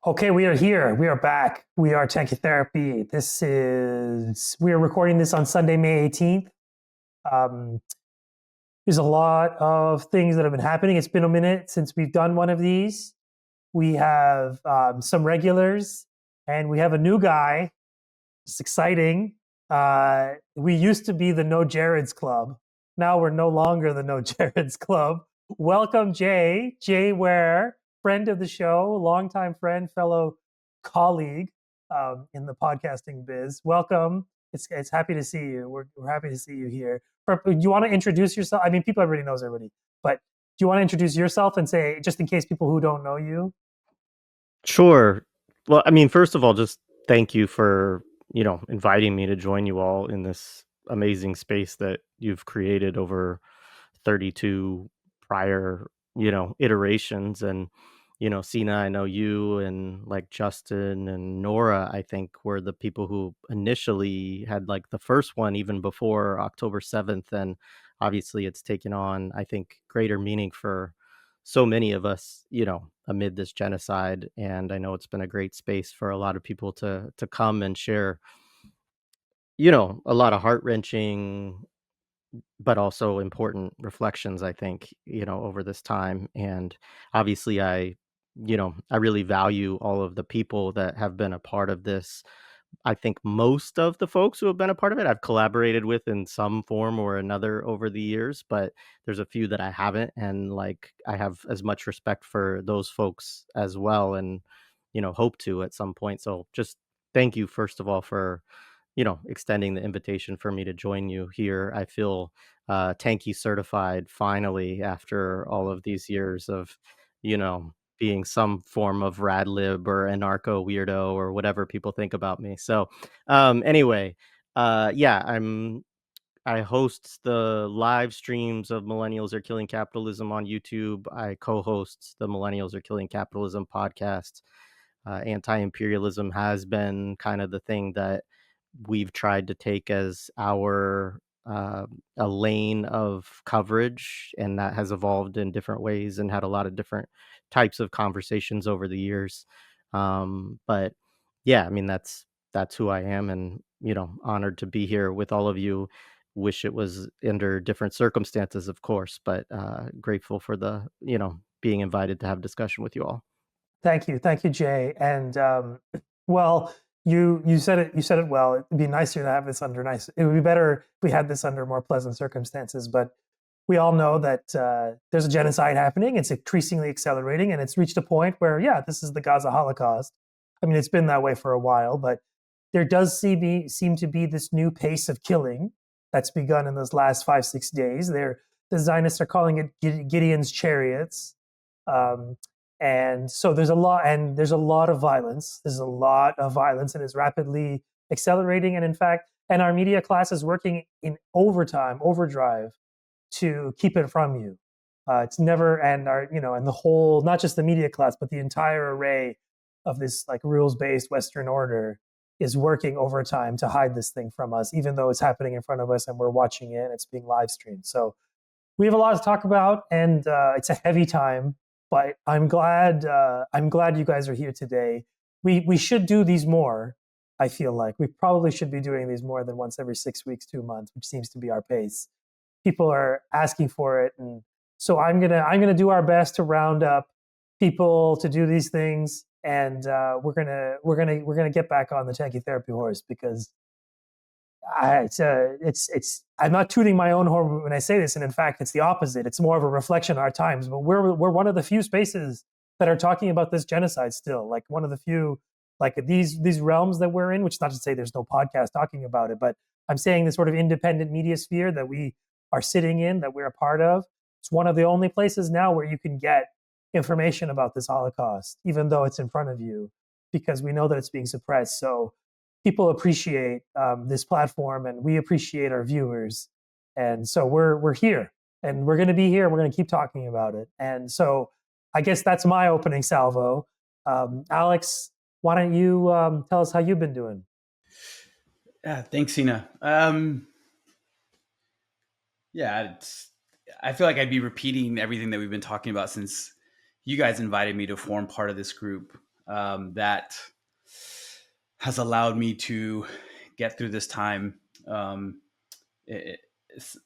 Okay, we are here. We are back. We are Tankie Therapy. We are recording this on Sunday, May 18th. Um, there's a lot of things that have been happening. It's been a minute since we've done one of these. We have some regulars and we have a new guy. It's exciting. We used to be the No Jareds Club. Now we're no longer the No Jareds Club. Welcome, Jay. Jay Ware, friend of the show, longtime friend, fellow colleague in the podcasting biz. Welcome. It's happy to see you. We're happy to see you here. Do you want to introduce yourself? I mean, people everybody knows already, but do you want to introduce yourself and say, just in case people who don't know you? Sure. Well, I mean, first of all, just thank you for, inviting me to join you all in this amazing space that you've created over 32 prior, iterations. And, Sina, I know you and like Justin and Nora, I think were the people who initially had like the first one even before October 7th. And obviously it's taken on, I think, greater meaning for so many of us, amid this genocide. And I know it's been a great space for a lot of people to come and share, a lot of heart-wrenching but also important reflections, I think, over this time. And obviously I really value all of the people that have been a part of this. I think most of the folks who have been a part of it I've collaborated with in some form or another over the years, but there's a few that I haven't, and like I have as much respect for those folks as well, and hope to at some point. So just thank you first of all for extending the invitation for me to join you here. I feel Tankie certified finally after all of these years of, you know, being some form of rad lib or anarcho weirdo or whatever people think about me. So anyway, yeah, I host the live streams of Millennials Are Killing Capitalism on YouTube. I co-host the Millennials Are Killing Capitalism podcast. Anti-imperialism has been kind of the thing that we've tried to take as our a lane of coverage, and that has evolved in different ways and had a lot of different types of conversations over the years. But yeah, I mean that's who I am, and honored to be here with all of you. Wish it was under different circumstances, of course, but grateful for the being invited to have discussion with you all. Thank you, Jay. And well, you said it. You said it well. It'd be nicer to have this under nice. It would be better if we had this under more pleasant circumstances. But we all know that there's a genocide happening. It's increasingly accelerating, and it's reached a point where, yeah, this is the Gaza Holocaust. I mean, it's been that way for a while, but there does seem to be this new pace of killing that's begun in those last 5-6 days. The Zionists are calling it Gideon's chariots. Um, and so there's a lot of violence. There's a lot of violence, and it's rapidly accelerating. And in fact, and our media class is working in overdrive to keep it from you. It's never, and our, and the whole, not just the media class, but the entire array of this like rules-based Western order is working overtime to hide this thing from us, even though it's happening in front of us and we're watching it and it's being live streamed. So we have a lot to talk about, and it's a heavy time. But I'm glad you guys are here today. We should do these more. I feel like we probably should be doing these more than once every 6 weeks, 2 months, which seems to be our pace. People are asking for it, and so I'm gonna do our best to round up people to do these things, and we're gonna get back on the Tankie Therapy horse because it's I'm not tooting my own horn when I say this, and in fact, it's the opposite. It's more of a reflection of our times. But we're one of the few spaces that are talking about this genocide still. Like one of the few, like these realms that we're in. Which is not to say there's no podcast talking about it, but I'm saying this sort of independent media sphere that we are sitting in, that we're a part of. It's one of the only places now where you can get information about this Holocaust, even though it's in front of you, because we know that it's being suppressed. So people appreciate this platform, and we appreciate our viewers, and so we're here, and we're going to be here. We're going to keep talking about it, and so I guess that's my opening salvo. Alex, why don't you tell us how you've been doing? Yeah, thanks, Sina. Yeah, I feel like I'd be repeating everything that we've been talking about since you guys invited me to form part of this group. that has allowed me to get through this time, in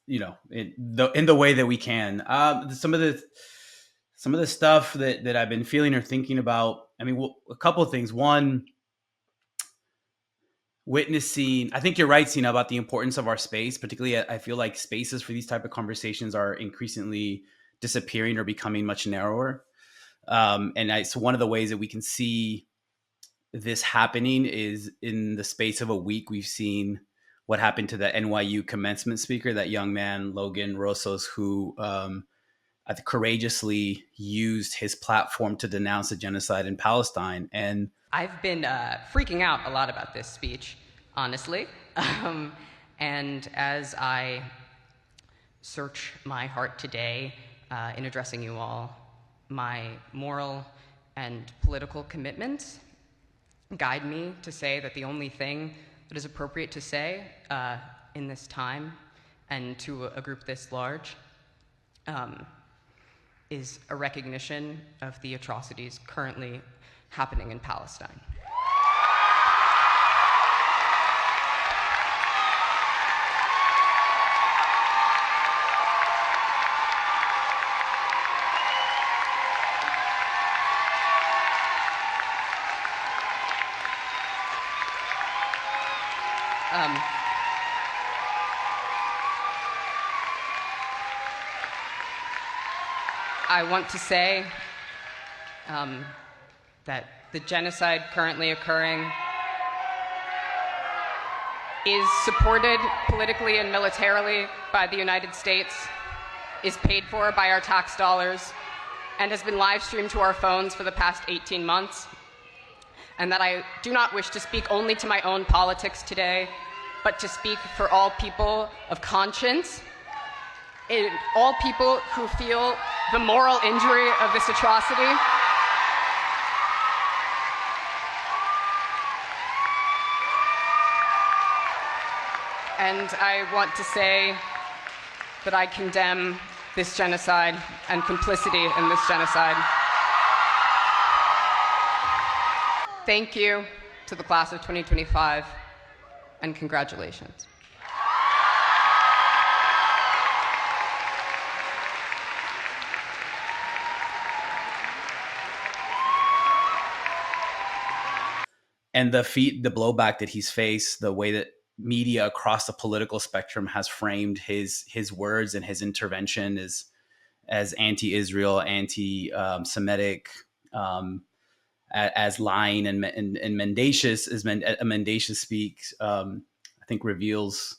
the way that we can. Some of the stuff that I've been feeling or thinking about. I mean, a couple of things. One, witnessing. I think you're right, Sina, about the importance of our space. Particularly, I feel like spaces for these type of conversations are increasingly disappearing or becoming much narrower. So one of the ways that we can see this happening is in the space of a week. We've seen what happened to the NYU commencement speaker, that young man, Logan Rossos, who I think courageously used his platform to denounce the genocide in Palestine. And I've been freaking out a lot about this speech, honestly. And as I search my heart today in addressing you all, my moral and political commitments guide me to say that the only thing that is appropriate to say in this time and to a group this large is a recognition of the atrocities currently happening in Palestine. I want to say that the genocide currently occurring is supported politically and militarily by the United States, is paid for by our tax dollars, and has been live streamed to our phones for the past 18 months. And that I do not wish to speak only to my own politics today, but to speak for all people of conscience, all people who feel the moral injury of this atrocity. And I want to say that I condemn this genocide and complicity in this genocide. Thank you to the class of 2025, and congratulations. And the blowback that he's faced, the way that media across the political spectrum has framed his words and his intervention as anti-Israel, anti-Semitic, as lying and mendacious, as mendacious speaks, I think reveals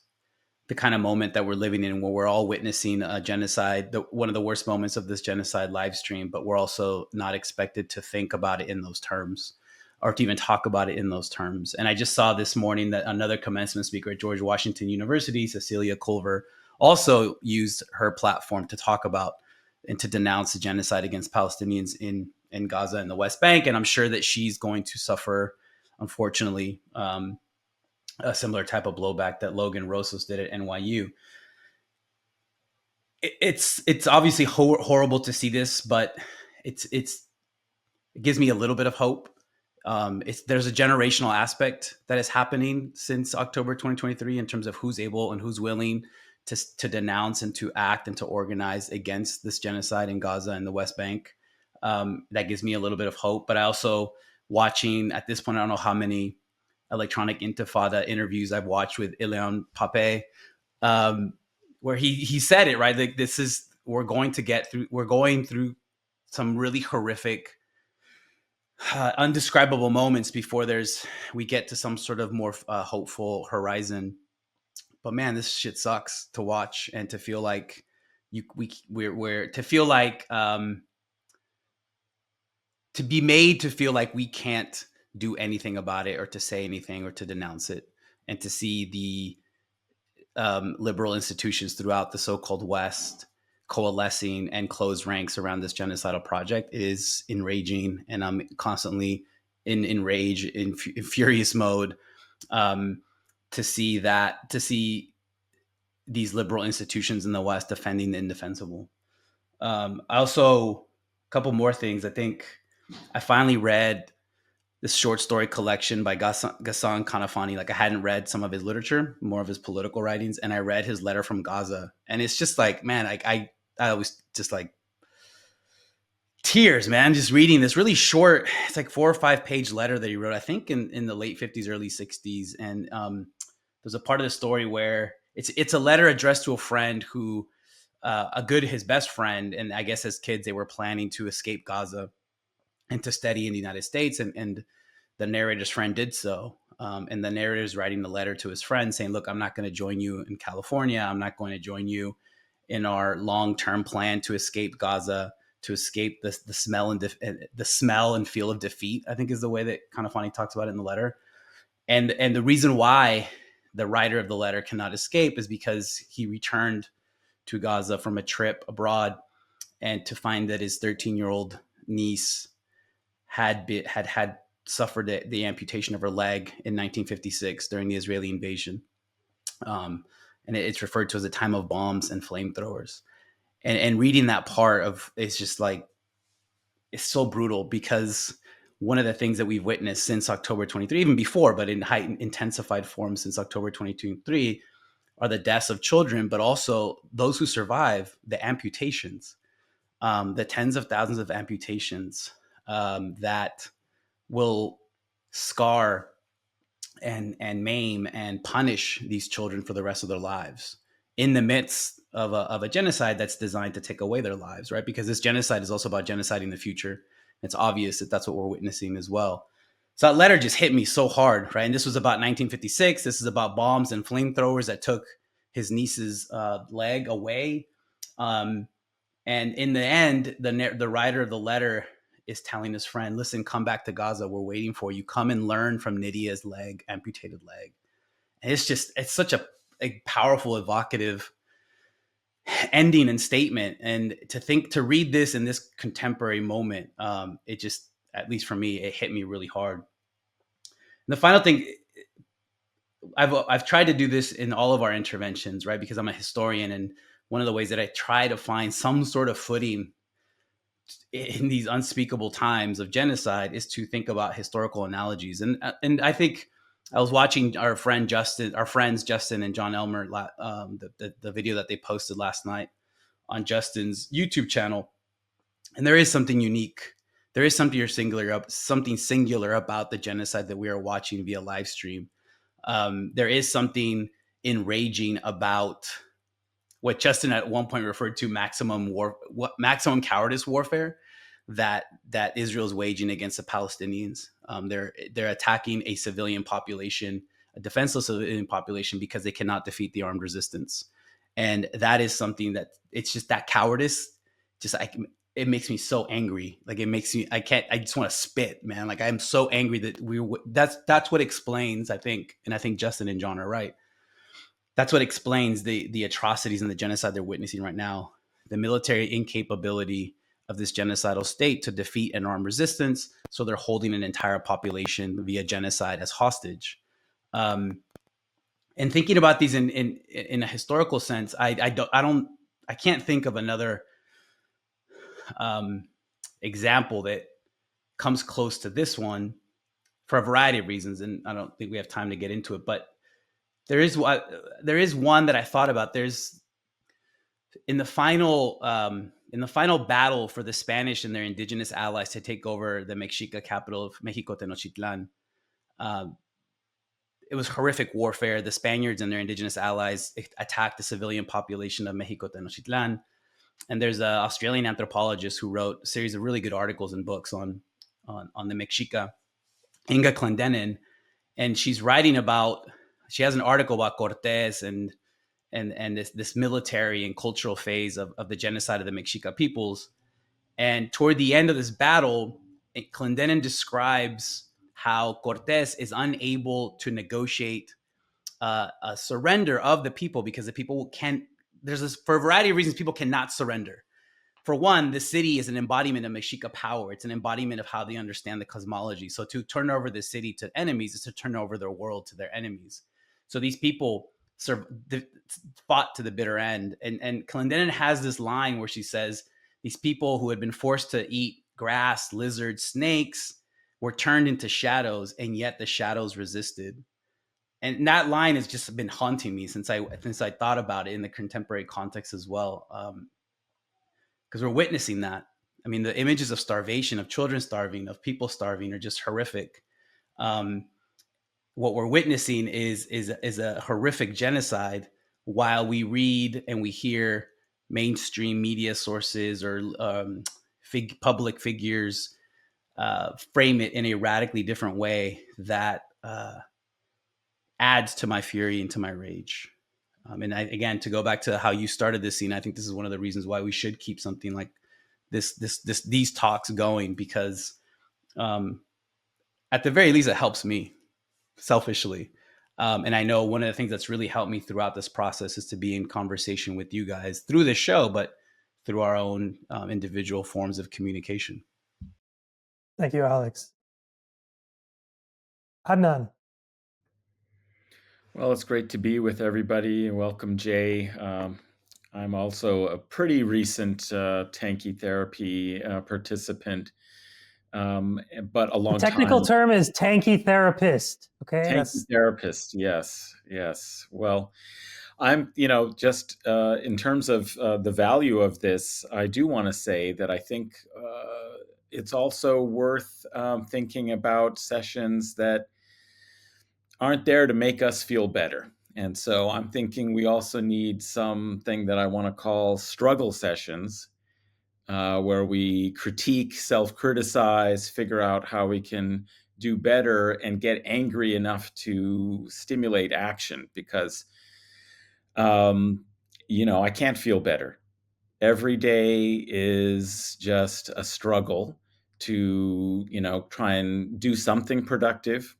the kind of moment that we're living in, where we're all witnessing a genocide, one of the worst moments of this genocide live stream, but we're also not expected to think about it in those terms, or to even talk about it in those terms. And I just saw this morning that another commencement speaker at George Washington University, Cecilia Culver, also used her platform to talk about and to denounce the genocide against Palestinians in Gaza and the West Bank. And I'm sure that she's going to suffer, unfortunately, a similar type of blowback that Logan Rossos did at NYU. It's obviously horrible to see this, but it gives me a little bit of hope. There's a generational aspect that is happening since October 2023 in terms of who's able and who's willing to denounce and to act and to organize against this genocide in Gaza and the West Bank. That gives me a little bit of hope. But I also, watching at this point, I don't know how many electronic intifada interviews I've watched with Ilan Pape, where he said it, right? Like, we're going through some really horrific, undescribable moments before we get to some sort of more hopeful horizon. But man, this shit sucks to watch and to feel like to be made to feel like we can't do anything about it, or to say anything, or to denounce it, and to see the liberal institutions throughout the so-called West coalescing and close ranks around this genocidal project is enraging. And I'm constantly in rage, in furious mode, to see these liberal institutions in the West defending the indefensible. I also, a couple more things. I think I finally read this short story collection by Ghassan Kanafani. Like I hadn't read some of his literature, more of his political writings, and I read his letter from Gaza, and it's just like, man, I was just like tears, man, just reading this really short, it's like 4 or 5 page letter that he wrote, I think in the late 50s, early 60s. And there's a part of the story where it's a letter addressed to a friend who, his best friend, and I guess as kids, they were planning to escape Gaza and to study in the United States. And the narrator's friend did so. And the narrator is writing the letter to his friend saying, look, I'm not going to join you in California. I'm not going to join you in our long-term plan to escape Gaza, to escape the smell and the smell and feel of defeat, I think is the way that Kanafani talks about it in the letter. And the reason why the writer of the letter cannot escape is because he returned to Gaza from a trip abroad, and to find that his 13-year-old niece had suffered the amputation of her leg in 1956 during the Israeli invasion. And it's referred to as a time of bombs and flamethrowers. And reading that part of, it's just like, it's so brutal, because one of the things that we've witnessed since October 23, even before, but in intensified form since October 23, are the deaths of children, but also those who survive, the amputations, the tens of thousands of amputations that will scar and maim and punish these children for the rest of their lives, in the midst of a genocide that's designed to take away their lives, right? Because this genocide is also about genociding the future. It's obvious that that's what we're witnessing as well. So that letter just hit me so hard, right? And this was about 1956. This is about bombs and flamethrowers that took his niece's leg away. And in the end, the writer of the letter is telling his friend, listen, come back to Gaza. We're waiting for you. Come and learn from Nydia's amputated leg. And it's such a powerful, evocative ending and statement. And to read this in this contemporary moment, it just, at least for me, it hit me really hard. And the final thing, I've tried to do this in all of our interventions, right? Because I'm a historian, and one of the ways that I try to find some sort of footing in these unspeakable times of genocide is to think about historical analogies. And I think I was watching our friends Justin and John Elmer, the video that they posted last night on Justin's YouTube channel, and there is something unique. There is something singular about the genocide that we are watching via live stream. There is something enraging about what Justin at one point referred to maximum cowardice warfare that Israel is waging against the Palestinians. They're attacking a civilian population, a defenseless civilian population, because they cannot defeat the armed resistance. And that is something that, it's just that cowardice, it makes me so angry. Like, it makes me, I just want to spit, man. Like, I'm so angry that that's what explains, I think, and I think Justin and John are right. That's what explains the atrocities and the genocide they're witnessing right now. The military incapability of this genocidal state to defeat an armed resistance. So they're holding an entire population via genocide as hostage. And thinking about these in a historical sense, I can't think of another example that comes close to this one, for a variety of reasons. And I don't think we have time to get into it, but there is one that I thought about. There's in the final battle for the Spanish and their indigenous allies to take over the Mexica capital of Mexico, Tenochtitlan. It was horrific warfare. The Spaniards and their indigenous allies attacked the civilian population of Mexico, Tenochtitlan. And there's an Australian anthropologist who wrote a series of really good articles and books on the Mexica, Inga Clendenin, and she's writing about. She has an article about Cortés and this military and cultural phase of the genocide of the Mexica peoples. And toward the end of this battle, Clendenin describes how Cortés is unable to negotiate a surrender of the people, because the people for a variety of reasons, people cannot surrender. For one, the city is an embodiment of Mexica power. It's an embodiment of how they understand the cosmology. So to turn over the city to enemies is to turn over their world to their enemies. So these people fought to the bitter end. And Clendenin has this line where she says, these people who had been forced to eat grass, lizards, snakes, were turned into shadows, and yet the shadows resisted. And that line has just been haunting me since I thought about it in the contemporary context as well, because we're witnessing that. I mean, the images of starvation, of children starving, of people starving, are just horrific. What we're witnessing is a horrific genocide, while we read and we hear mainstream media sources or public figures frame it in a radically different way that adds to my fury and to my rage. And again, to go back to how you started this scene, I think this is one of the reasons why we should keep something like these talks going, because at the very least, it helps me selfishly. And I know one of the things that's really helped me throughout this process is to be in conversation with you guys through this show, but through our own individual forms of communication. Thank you, Alex. Adnan. Well, it's great to be with everybody. Welcome, Jay. I'm also a pretty recent Tankie Therapy participant, but a long The technical time. term is Tankie therapist. Okay, Tankie therapist. Yes, yes. Well, I'm, just in terms of the value of this, I do want to say that I think it's also worth thinking about sessions that aren't there to make us feel better. And so I'm thinking we also need something that I want to call struggle sessions, where we critique, self-criticize, figure out how we can do better, and get angry enough to stimulate action. Because, I can't feel better. Every day is just a struggle to, try and do something productive,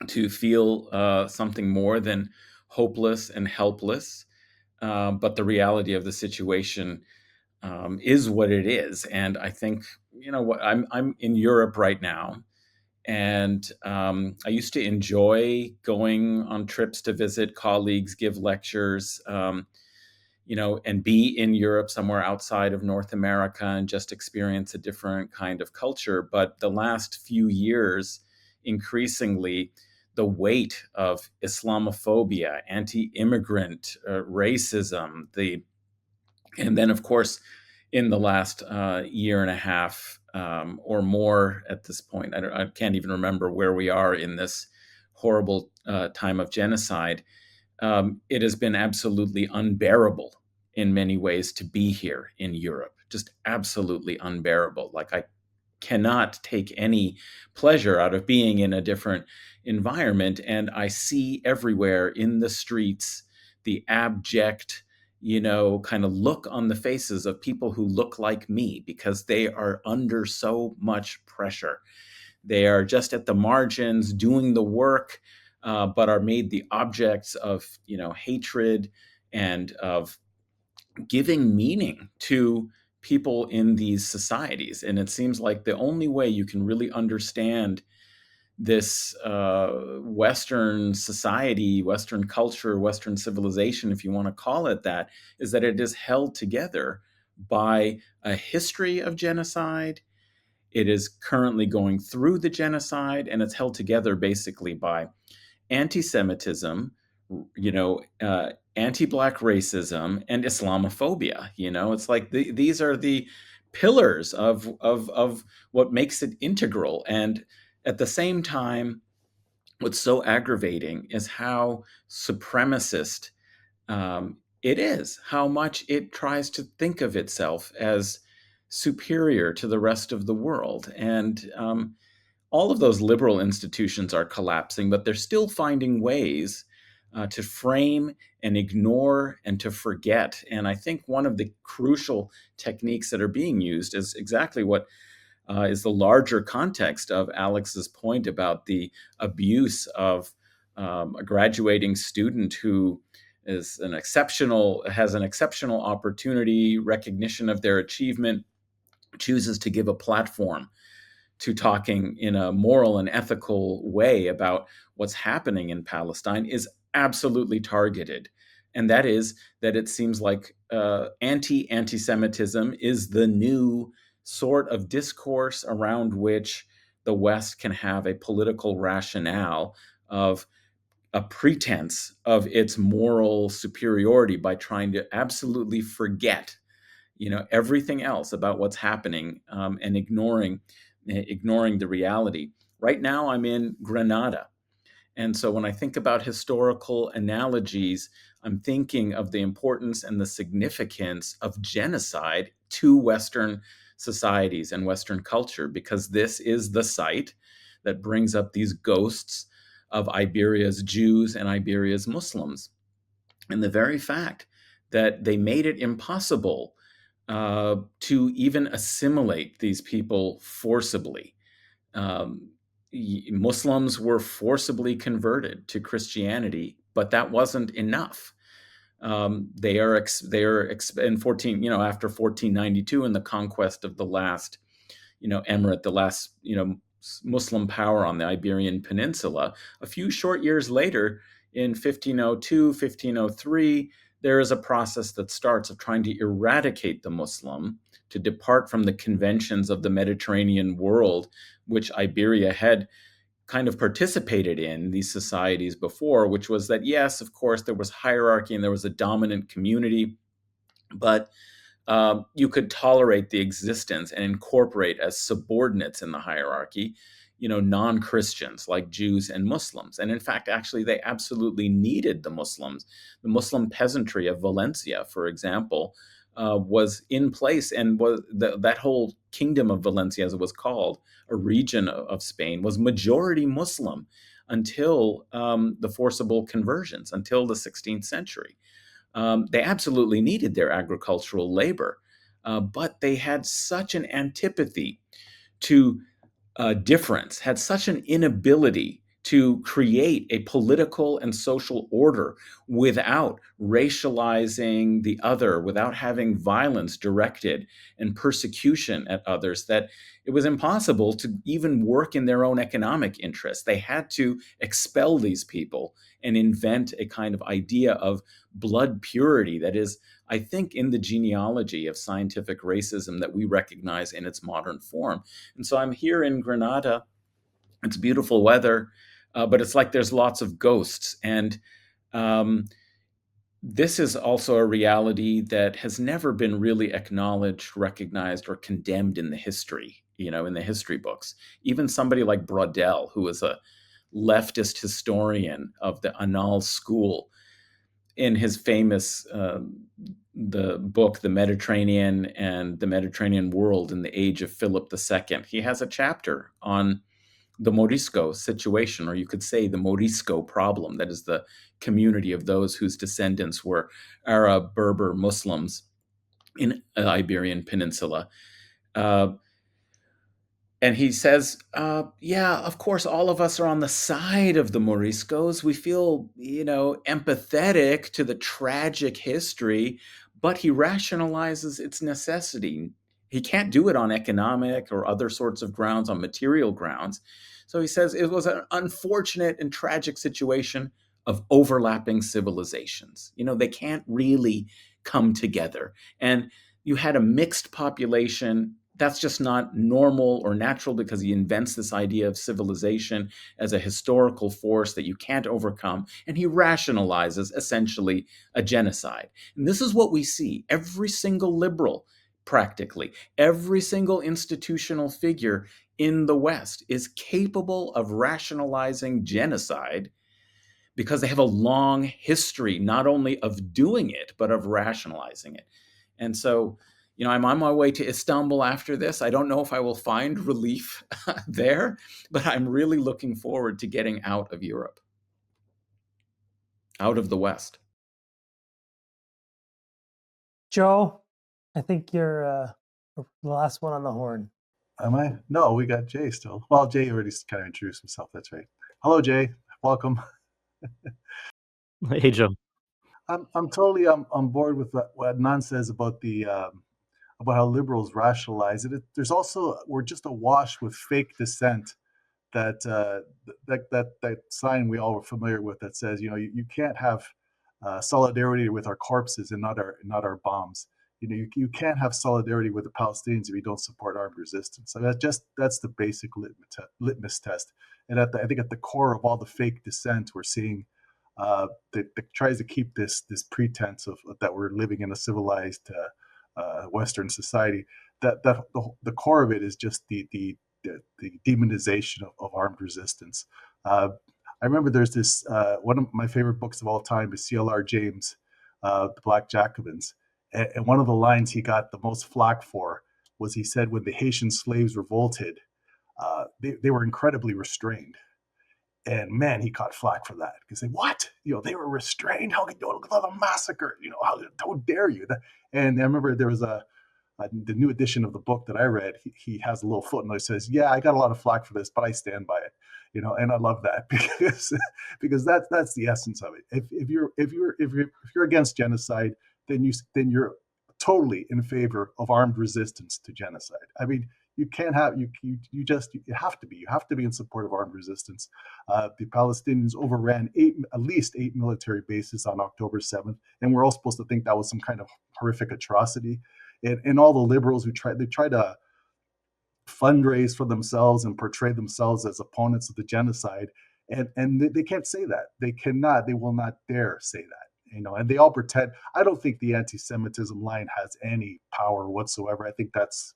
to feel something more than hopeless and helpless. But the reality of the situation is what it is. And I think, I'm in Europe right now. And I used to enjoy going on trips to visit colleagues, give lectures, and be in Europe, somewhere outside of North America, and just experience a different kind of culture. But the last few years, increasingly, the weight of Islamophobia, anti-immigrant racism, and then, of course, in the last year and a half or more at this point, I can't even remember where we are in this horrible time of genocide. It has been absolutely unbearable in many ways to be here in Europe, just absolutely unbearable. Like, I cannot take any pleasure out of being in a different environment. And I see everywhere in the streets the abject, kind of look on the faces of people who look like me, because they are under so much pressure. They are just at the margins doing the work, but are made the objects of, hatred and of giving meaning to people in these societies. And it seems like the only way you can really understand this Western society, Western culture, Western civilization, if you want to call it that, is that it is held together by a history of genocide. It is currently going through the genocide, and it's held together basically by anti-Semitism, anti-Black racism, and Islamophobia. It's like these are the pillars of what makes it integral. And at the same time, what's so aggravating is how supremacist it is, how much it tries to think of itself as superior to the rest of the world. And all of those liberal institutions are collapsing, but they're still finding ways to frame and ignore and to forget. And I think one of the crucial techniques that are being used is exactly what is the larger context of Alex's point about the abuse of a graduating student who has an exceptional opportunity, recognition of their achievement, chooses to give a platform to talking in a moral and ethical way about what's happening in Palestine, is absolutely targeted. And that is that it seems like anti-Semitism is the new sort of discourse around which the West can have a political rationale of a pretense of its moral superiority by trying to absolutely forget, everything else about what's happening, and ignoring the reality. Right now, I'm in Grenada. And so when I think about historical analogies, I'm thinking of the importance and the significance of genocide to Western societies and Western culture, because this is the site that brings up these ghosts of Iberia's Jews and Iberia's Muslims. And the very fact that they made it impossible to even assimilate these people forcibly. Muslims were forcibly converted to Christianity, but that wasn't enough. They are in 14, after 1492 and the conquest of the last, emirate, the last, Muslim power on the Iberian Peninsula. A few short years later, in 1502, 1503, there is a process that starts of trying to eradicate the Muslim, to depart from the conventions of the Mediterranean world, which Iberia had kind of participated in these societies before, which was that, yes, of course, there was hierarchy and there was a dominant community, but you could tolerate the existence and incorporate as subordinates in the hierarchy, non-Christians like Jews and Muslims. And in fact, actually, they absolutely needed the Muslims. The Muslim peasantry of Valencia, for example, was in place, and was that whole kingdom of Valencia, as it was called, a region of Spain, was majority Muslim until the forcible conversions, until the 16th century. They absolutely needed their agricultural labor, but they had such an antipathy to difference, had such an inability to create a political and social order without racializing the other, without having violence directed and persecution at others, that it was impossible to even work in their own economic interests. They had to expel these people and invent a kind of idea of blood purity that is, I think, in the genealogy of scientific racism that we recognize in its modern form. And so I'm here in Grenada. It's beautiful weather, but it's like there's lots of ghosts. And this is also a reality that has never been really acknowledged, recognized, or condemned in the history, in the history books. Even somebody like Braudel, who is a leftist historian of the Annales school, in his famous the book, The Mediterranean and the Mediterranean World in the Age of Philip II, he has a chapter on the Morisco situation, or you could say the Morisco problem, that is the community of those whose descendants were Arab, Berber, Muslims in the Iberian Peninsula. And he says, yeah, of course, all of us are on the side of the Moriscos. We feel, empathetic to the tragic history, but he rationalizes its necessity. He can't do it on economic or other sorts of grounds, on material grounds. So he says it was an unfortunate and tragic situation of overlapping civilizations. They can't really come together. And you had a mixed population. That's just not normal or natural, because he invents this idea of civilization as a historical force that you can't overcome. And he rationalizes essentially a genocide. And this is what we see. Every single liberal, practically, every single institutional figure in the West is capable of rationalizing genocide, because they have a long history, not only of doing it, but of rationalizing it. And so, I'm on my way to Istanbul after this. I don't know if I will find relief there, but I'm really looking forward to getting out of Europe, out of the West. Joe, I think you're the last one on the horn. Am I? No, we got Jay still. Well, Jay already kind of introduced himself. That's right. Hello, Jay. Welcome. Hey, Joe. I'm totally on board with what Adnan says about the about how liberals rationalize it. There's also, we're just awash with fake dissent. That that sign we all are familiar with that says, you can't have solidarity with our corpses and not our bombs. you can't have solidarity with the Palestinians if you don't support armed resistance. So that's the basic litmus test. And I think at the core of all the fake dissent we're seeing, that tries to keep this pretense of that we're living in a civilized Western society. That the core of it is just the demonization of armed resistance. I remember there's this one of my favorite books of all time is C.L.R. James, The Black Jacobins, and one of the lines he got the most flack for was he said when the Haitian slaves revolted, they were incredibly restrained. And man, he caught flack for that because what? They were restrained. How could you look at the massacre? How dare you? And I remember there was the new edition of the book that I read. He has a little footnote that says, "Yeah, I got a lot of flack for this, but I stand by it." And I love that because that's the essence of it. If you're against genocide, then you're totally in favor of armed resistance to genocide. I mean, you can't have you have to be in support of armed resistance. The Palestinians overran at least eight military bases on October 7th, and we're all supposed to think that was some kind of horrific atrocity. And all the liberals who try to fundraise for themselves and portray themselves as opponents of the genocide, and they can't say that. They will not dare say that. And they all pretend. I don't think the anti-Semitism line has any power whatsoever. I think that's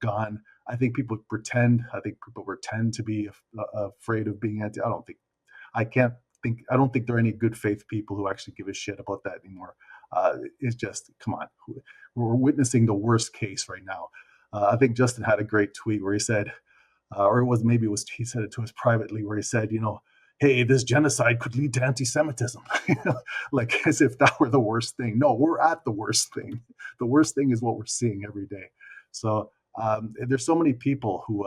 gone. I think people pretend. I think people pretend to be afraid of being anti. I don't think there are any good faith people who actually give a shit about that anymore. It's just, come on, we're witnessing the worst case right now. I think Justin had a great tweet where he said, he said it to us privately, where he said, hey, this genocide could lead to anti-Semitism, like as if that were the worst thing. No, we're at the worst thing. The worst thing is what we're seeing every day. So there's so many people who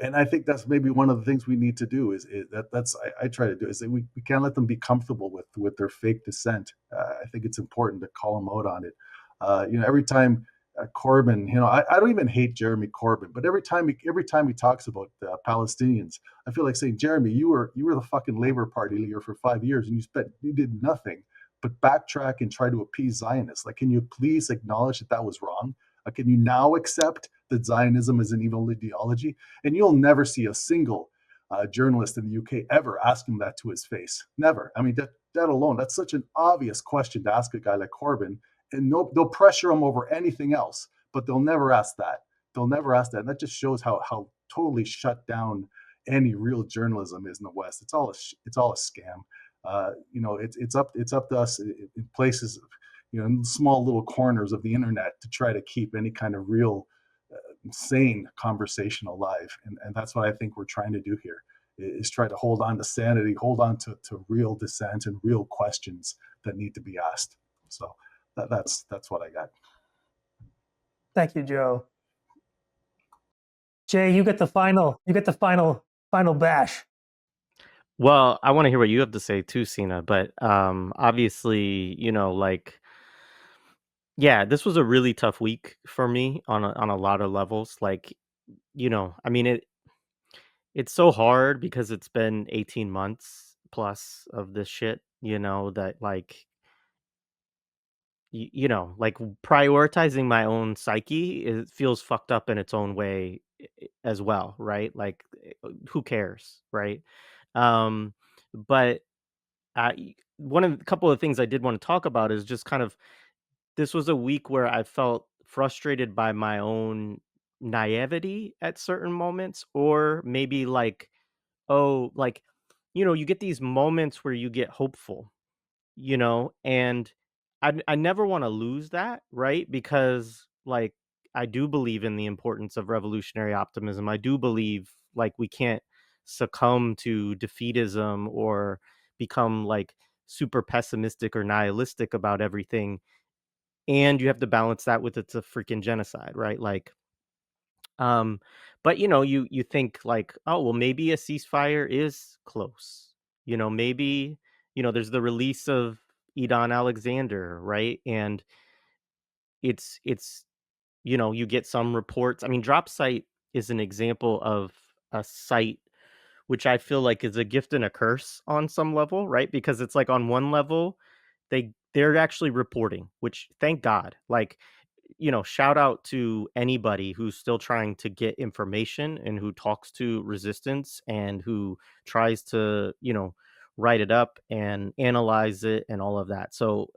and I think that's maybe one of the things we need to do is I try to do is that we can't let them be comfortable with their fake dissent. I think it's important to call them out on it. Every time Corbyn, I don't even hate Jeremy Corbyn, but every time he talks about Palestinians, I feel like saying, Jeremy, you were the fucking Labour Party leader for 5 years, and you did nothing but backtrack and try to appease Zionists. Like, can you please acknowledge that was wrong? Can you now accept that Zionism is an evil ideology? And you'll never see a single journalist in the UK ever ask him that to his face. Never. I mean, that alone, that's such an obvious question to ask a guy like Corbyn. And they'll pressure him over anything else, but they'll never ask that. And that just shows how totally shut down any real journalism is in the West. It's all a scam. It's up to us in places, in small little corners of the internet to try to keep any kind of real sane conversation alive. And that's what I think we're trying to do here, is try to hold on to sanity, hold on to real dissent and real questions that need to be asked. So that's what I got. Thank you, Joe. Jay, you get the final bash. Well, I want to hear what you have to say too, Sina. But obviously, this was a really tough week for me on a lot of levels. I mean, it's so hard because it's been 18 months plus of this shit. That prioritizing my own psyche, it feels fucked up in its own way as well, right? Like, who cares, right? But one of the couple of things I did want to talk about is just kind of, this was a week where I felt frustrated by my own naivety at certain moments, or maybe you get these moments where you get hopeful, and I never want to lose that, right? Because I do believe in the importance of revolutionary optimism. I do believe we can't succumb to defeatism or become super pessimistic or nihilistic about everything. And you have to balance that with it's a freaking genocide, right? But you think oh, well, maybe a ceasefire is close. Maybe, there's the release of Edon Alexander, right? And it's you get some reports. I mean, Drop Site is an example of a site which I feel like is a gift and a curse on some level, right? Because it's on one level, they they're actually reporting, which thank God. Like, shout out to anybody who's still trying to get information and who talks to resistance and who tries to, write it up and analyze it and all of that. So,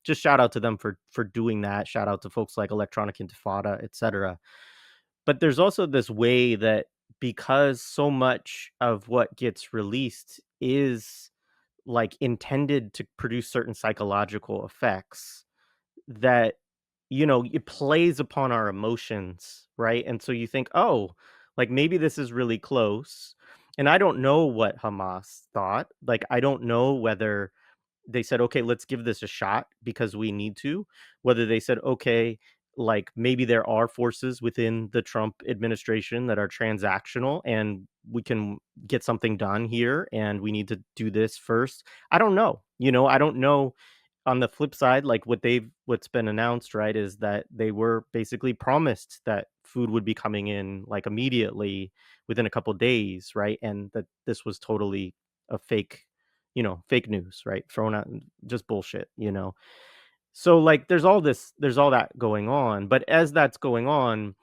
just shout out to them for doing that. Shout out to folks like Electronic Intifada, etc. But there's also this way that because so much of what gets released is like intended to produce certain psychological effects, that it plays upon our emotions, right? And so you think, oh, like maybe this is really close. And I don't know what Hamas thought. Like, I don't know whether they said, okay, let's give this a shot because we need to, whether they said, okay, like maybe there are forces within the Trump administration that are transactional and we can get something done here and we need to do this first. I don't know. I don't know. On the flip side, like what's been announced, right, is that they were basically promised that food would be coming in like immediately within a couple days, right? And that this was totally a fake news, right? Thrown out, just bullshit. So like there's all that going on. But as that's going on,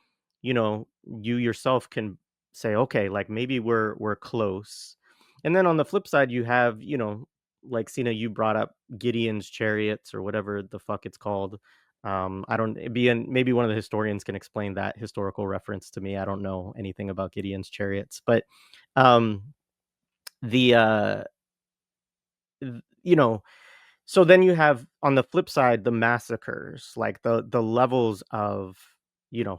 you yourself can say, okay, like maybe we're close. And then on the flip side, you have, like Sina, you brought up Gideon's chariots or whatever the fuck it's called. I don't be in maybe one of the historians can explain that historical reference to me. I don't know anything about Gideon's chariots, but um the you know so then you have on the flip side the massacres, like the levels of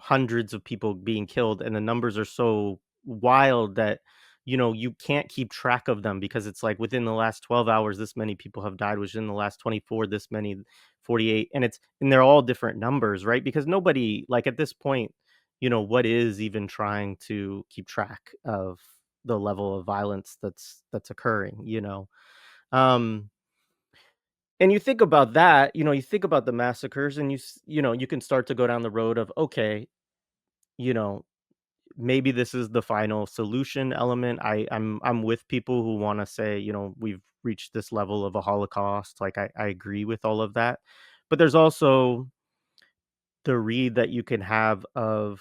hundreds of people being killed, and the numbers are so wild that you can't keep track of them because it's like within the last 12 hours this many people have died, within the last 24 this many, 48, and they're all different numbers, right? Because nobody, like at this point, what is even trying to keep track of the level of violence that's occurring. um and you think about that, you think about the massacres, and you can start to go down the road of, okay, you know, maybe this is the final solution element. I'm with people who want to say, we've reached this level of a Holocaust. Like I agree with all of that. But there's also the read that you can have of,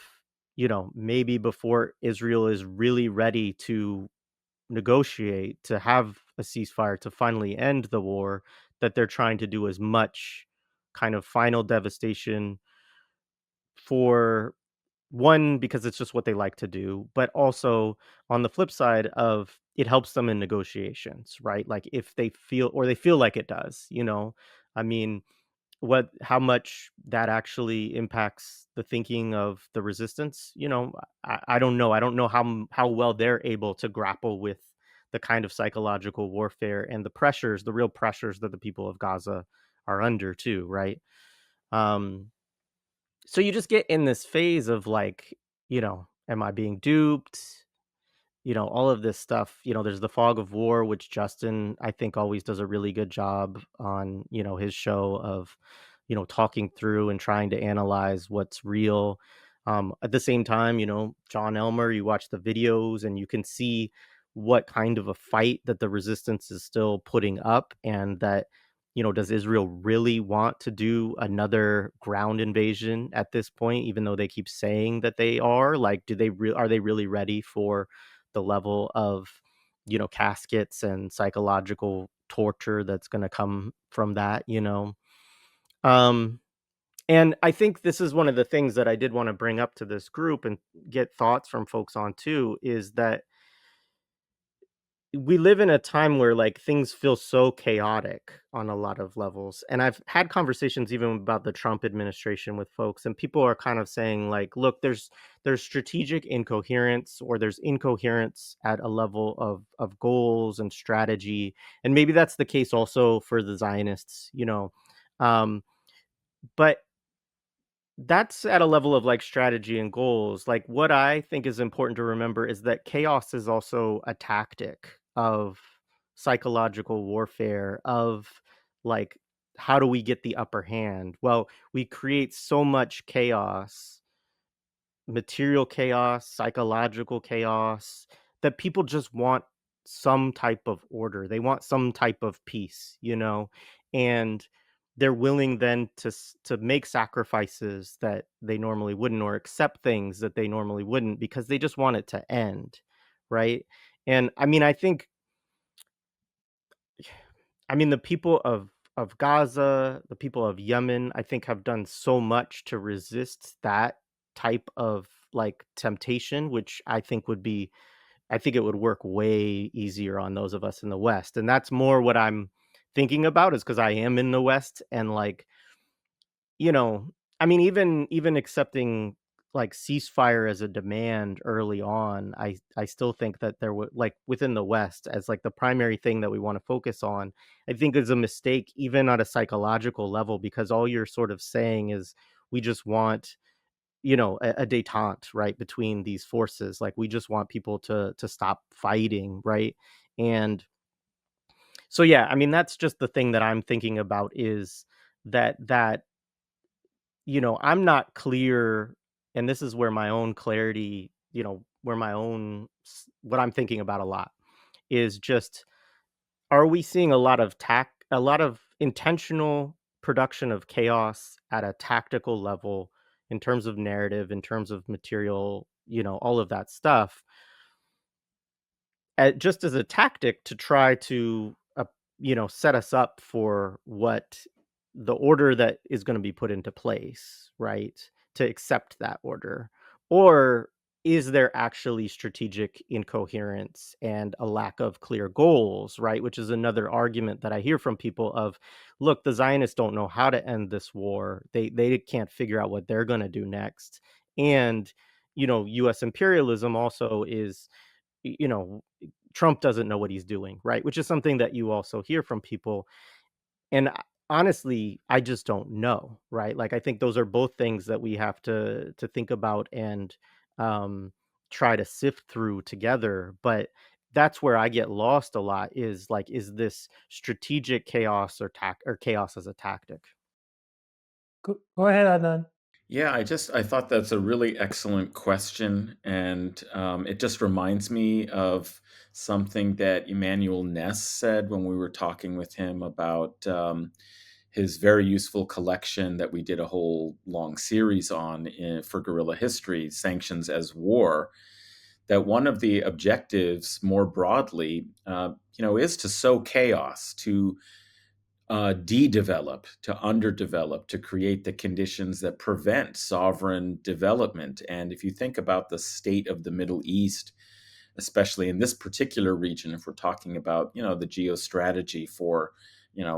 maybe before Israel is really ready to negotiate, to have a ceasefire, to finally end the war, that they're trying to do as much kind of final devastation for one, because it's just what they like to do, but also on the flip side of it helps them in negotiations, right? Like if they feel like it does, I mean, how much that actually impacts the thinking of the resistance, I don't know. I don't know how well they're able to grapple with the kind of psychological warfare and the real pressures that the people of Gaza are under too, right? um so you just get in this phase of like, am I being duped? All of this stuff. There's the fog of war, which Justin, I think, always does a really good job on, his show of, talking through and trying to analyze what's real. At the same time, John Elmer, you watch the videos and you can see what kind of a fight that the resistance is still putting up, and that, does Israel really want to do another ground invasion at this point, even though they keep saying that they are? Like, are they really ready for the level of caskets and psychological torture that's going to come from that? um and I think this is one of the things that I did want to bring up to this group and get thoughts from folks on too, is that we live in a time where like things feel so chaotic on a lot of levels. And I've had conversations even about the Trump administration with folks, and people are kind of saying like, look, there's strategic incoherence, or there's incoherence at a level of goals and strategy. And maybe that's the case also for the Zionists. um but that's at a level of like strategy and goals. Like what I think is important to remember is that chaos is also a tactic of psychological warfare, of like, how do we get the upper hand? Well, we create so much chaos, material chaos, psychological chaos, that people just want some type of order. They want some type of peace. And they're willing then to make sacrifices that they normally wouldn't, or accept things that they normally wouldn't, because they just want it to end, right? And I mean, the people of Gaza, the people of Yemen, I think have done so much to resist that type of like temptation, which I think it would work way easier on those of us in the West. And that's more what I'm thinking about, is because I am in the West, and like, you know, even accepting like ceasefire as a demand early on, I still think that there would, like, within the West, as like the primary thing that we want to focus on, I think is a mistake even at a psychological level, because all you're sort of saying is we just want, a detente, right, between these forces. Like, we just want people to stop fighting, right? And so yeah, that's just the thing that I'm thinking about, is that I'm not clear, and this is where my own clarity, where my own what I'm thinking about a lot is just, are we seeing a lot of intentional production of chaos at a tactical level, in terms of narrative, in terms of material, all of that stuff, just as a tactic to try to set us up for what the order that is going to be put into place, right? To accept that order? Or is there actually strategic incoherence and a lack of clear goals, right? Which is another argument that I hear from people of, look, the Zionists don't know how to end this war. They can't figure out what they're going to do next. And US imperialism also is, you know Trump doesn't know what he's doing, right? Which is something that you also hear from people. And honestly, I just don't know, right? Like, I think those are both things that we have to think about and um, try to sift through together. But that's where I get lost a lot, is like, is this strategic chaos or chaos as a tactic? Go ahead, Adnan. Yeah, I thought that's a really excellent question, and it just reminds me of something that Emmanuel Ness said when we were talking with him about his very useful collection that we did a whole long series on for Guerrilla History, Sanctions as War. That one of the objectives, more broadly, is to sow chaos, to de-develop, to underdevelop, to create the conditions that prevent sovereign development. And if you think about the state of the Middle East, especially in this particular region, if we're talking about, the geostrategy for,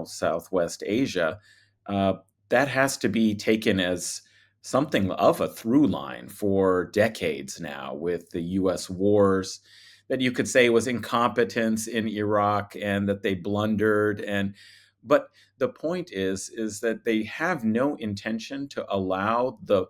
Southwest Asia, uh, that has to be taken as something of a through line for decades now, with the US wars that you could say was incompetence in Iraq and that they blundered. But the point is that they have no intention to allow the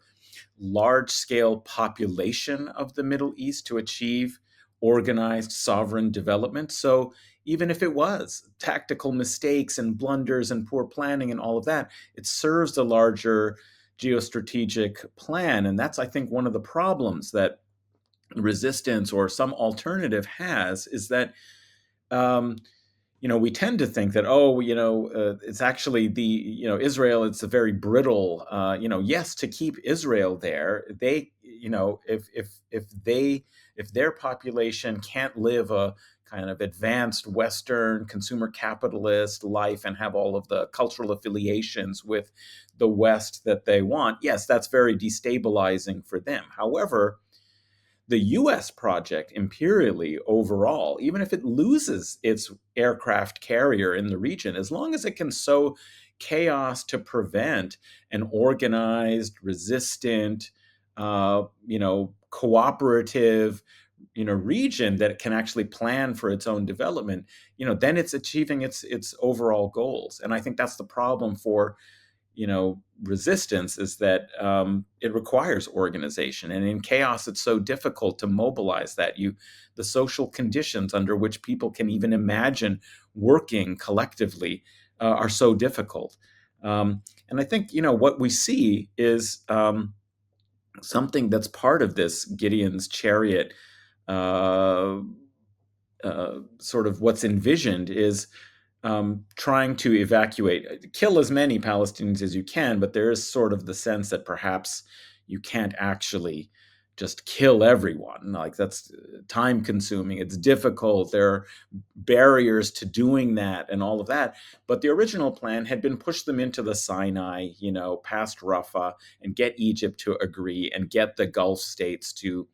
large scale population of the Middle East to achieve organized sovereign development. So even if it was tactical mistakes and blunders and poor planning and all of that, it serves the larger geostrategic plan. And that's, I think, one of the problems that resistance or some alternative has, is that um, we tend to think that, it's actually Israel. It's a very brittle, yes, to keep Israel there, they, if their population can't live a kind of advanced Western consumer capitalist life and have all of the cultural affiliations with the West that they want, yes, that's very destabilizing for them. However, the US project imperially overall, even if it loses its aircraft carrier in the region, as long as it can sow chaos to prevent an organized, resistant, cooperative, region that can actually plan for its own development, then it's achieving its overall goals. And I think that's the problem for resistance, is that it requires organization, and in chaos it's so difficult to mobilize the social conditions under which people can even imagine working collectively are so difficult. And I think what we see is something that's part of this Gideon's chariot, sort of what's envisioned is trying to evacuate, kill as many Palestinians as you can, but there is sort of the sense that perhaps you can't actually just kill everyone. Like, that's time consuming. It's difficult. There are barriers to doing that and all of that. But the original plan had been push them into the Sinai, past Rafah, and get Egypt to agree and get the Gulf states to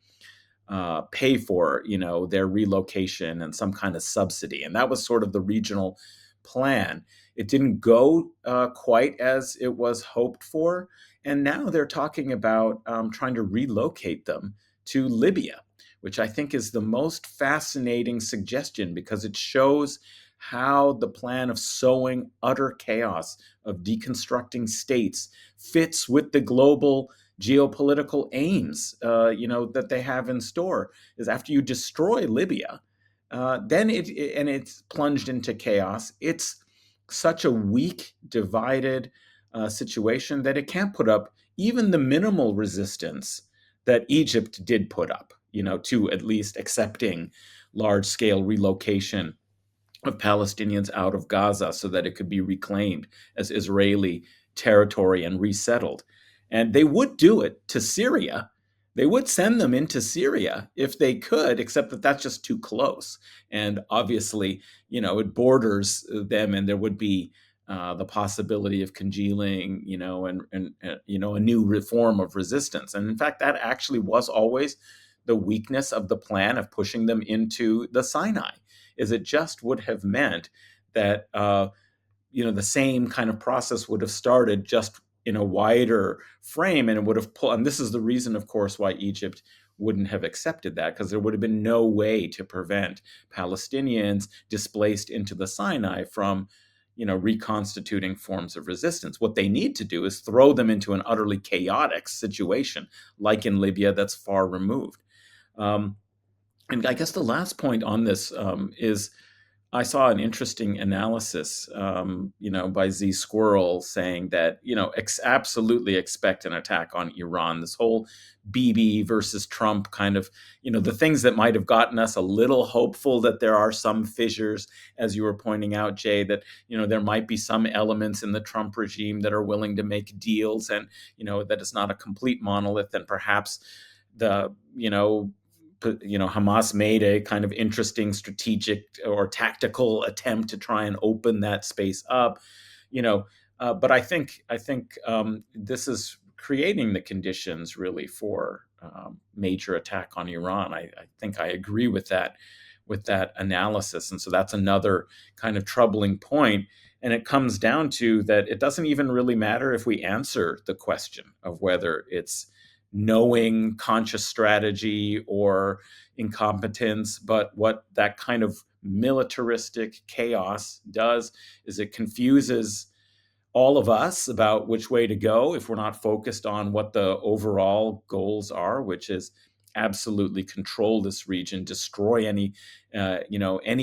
pay for, their relocation and some kind of subsidy. And that was sort of the regional plan. It didn't go quite as it was hoped for. And now they're talking about trying to relocate them to Libya, which I think is the most fascinating suggestion, because it shows how the plan of sowing utter chaos, of deconstructing states, fits with the global geopolitical aims, that they have in store. Is after you destroy Libya, then it's plunged into chaos. It's such a weak, divided situation that it can't put up even the minimal resistance that Egypt did put up, to at least accepting large-scale relocation of Palestinians out of Gaza so that it could be reclaimed as Israeli territory and resettled. And they would do it to Syria. They would send them into Syria if they could, except that that's just too close. And obviously, it borders them, and there would be the possibility of congealing, and a new form of resistance. And in fact, that actually was always the weakness of the plan of pushing them into the Sinai, is it just would have meant that, the same kind of process would have started just in a wider frame, and it would have pulled. And this is the reason, of course, why Egypt wouldn't have accepted that, because there would have been no way to prevent Palestinians displaced into the Sinai from, reconstituting forms of resistance. What they need to do is throw them into an utterly chaotic situation, like in Libya, that's far removed. And I guess the last point on this is, I saw an interesting analysis, by Z Squirrel, saying that, absolutely expect an attack on Iran. This whole Bibi versus Trump kind of, the things that might have gotten us a little hopeful that there are some fissures, as you were pointing out, Jay, that, there might be some elements in the Trump regime that are willing to make deals, and, that it's not a complete monolith, and perhaps the, Hamas made a kind of interesting strategic or tactical attempt to try and open that space up, but I think this is creating the conditions really for major attack on Iran. I think I agree with that analysis, and so that's another kind of troubling point. And it comes down to that it doesn't even really matter if we answer the question of whether it's knowing conscious strategy or incompetence, but what that kind of militaristic chaos does is it confuses all of us about which way to go if we're not focused on what the overall goals are, which is absolutely control this region, destroy any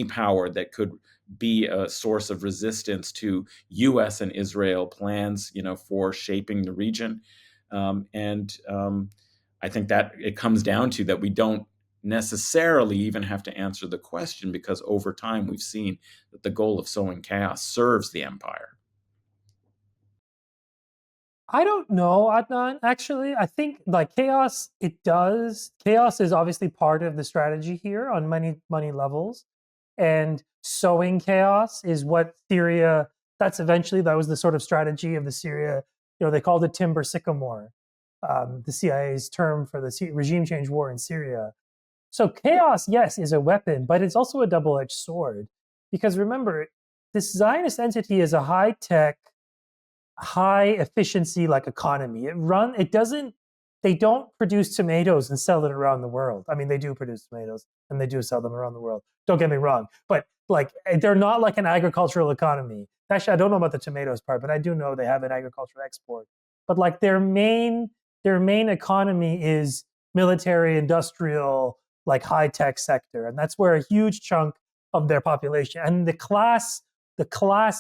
power that could be a source of resistance to U.S. and Israel plans, for shaping the region. I think that it comes down to that we don't necessarily even have to answer the question, because over time we've seen that the goal of sowing chaos serves the empire. I don't know, Adnan, actually. I think chaos is obviously part of the strategy here on many levels. And sowing chaos is what Syria, that was the sort of strategy of the Syria, they called it timber sycamore, the CIA's term for the regime change war in Syria. So chaos, yes, is a weapon, but it's also a double-edged sword. Because remember, this Zionist entity is a high-tech, high-efficiency economy. They don't produce tomatoes and sell it around the world. I mean, they do produce tomatoes and they do sell them around the world. Don't get me wrong. But they're not like an agricultural economy. Actually, I don't know about the tomatoes part, but I do know they have an agricultural export. But their main economy is military, industrial, high-tech sector. And that's where a huge chunk of their population and the class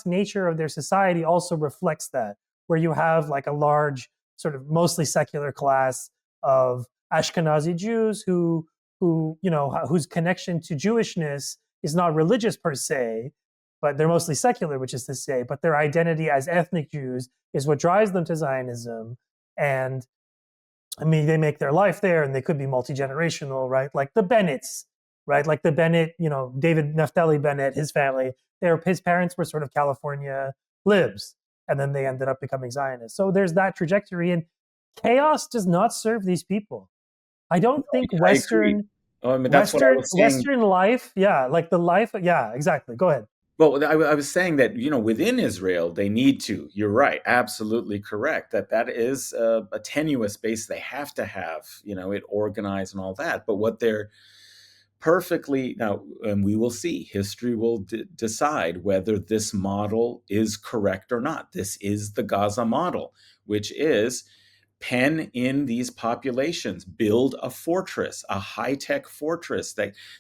nature of their society also reflects that, where you have a large sort of mostly secular class of Ashkenazi Jews whose connection to Jewishness is not religious per se, but they're mostly secular, which is to say, but their identity as ethnic Jews is what drives them to Zionism. And I mean, they make their life there, and they could be multi-generational, right? Like the Bennetts, right? Like the Bennett, David Naftali Bennett, his family, his parents were sort of California libs, and then they ended up becoming Zionists. So there's that trajectory, and chaos does not serve these people. I don't think Western that's what I was saying. Western life, like the life, exactly. Go ahead. Well, I was saying that, within Israel, they need to. You're right. Absolutely correct. That is a tenuous base they have to have, it organized and all that. But what they're perfectly now, and we will see, history will decide whether this model is correct or not. This is the Gaza model, which is pen in these populations, build a fortress, a high-tech fortress.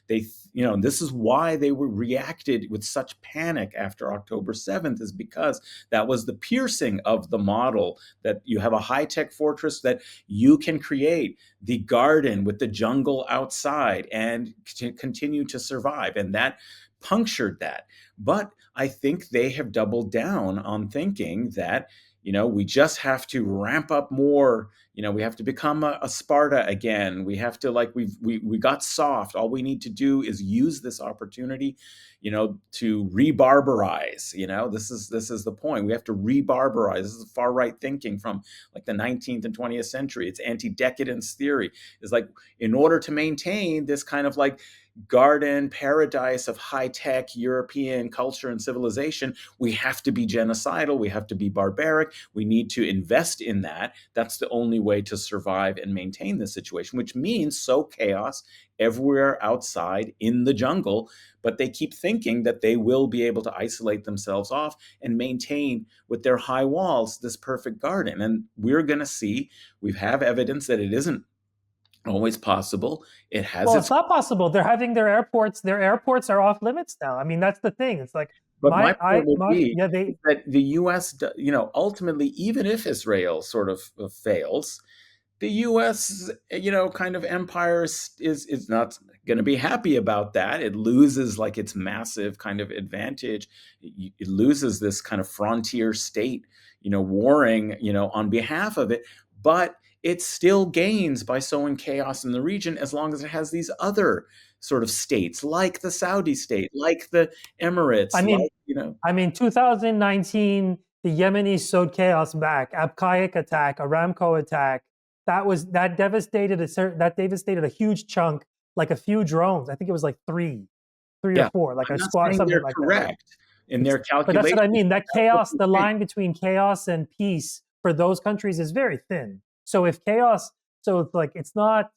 This is why they were reacted with such panic after October 7th, is because that was the piercing of the model, that you have a high-tech fortress that you can create the garden with the jungle outside and continue to survive. And that punctured that. But I think they have doubled down on thinking that we just have to ramp up more. We have to become a Sparta again. We have to, we got soft. All we need to do is use this opportunity, to rebarbarize. This is the point. We have to rebarbarize. This is far right thinking from like the 19th and 20th century. It's anti-decadence theory. Is like, in order to maintain this kind of like garden paradise of high-tech European culture and civilization, we have to be genocidal, we have to be barbaric, we need to invest in that. That's the only way to survive and maintain this situation, which means sow chaos everywhere outside in the jungle. But they keep thinking that they will be able to isolate themselves off and maintain with their high walls this perfect garden. And we're going to see, we have evidence that it isn't always possible. It has. Well, it's not possible. They're having their airports. Their airports are off limits now. I mean, that's the thing. It's like, but my point would be that the U.S., ultimately, even if Israel sort of fails, the U.S., kind of empire is not going to be happy about that. It loses like its massive kind of advantage. It loses this kind of frontier state, warring, on behalf of it. But it still gains by sowing chaos in the region, as long as it has these other sort of states, like the Saudi state, like the Emirates. I mean, 2019, the Yemenis sowed chaos back. Abqaiq attack, Aramco attack. That devastated a huge chunk, like a few drones. I think it was like three or four, like a squad, something like correct that. In their calculations. But that's what I mean. That chaos, the line between chaos and peace for those countries is very thin. So if chaos, it's not,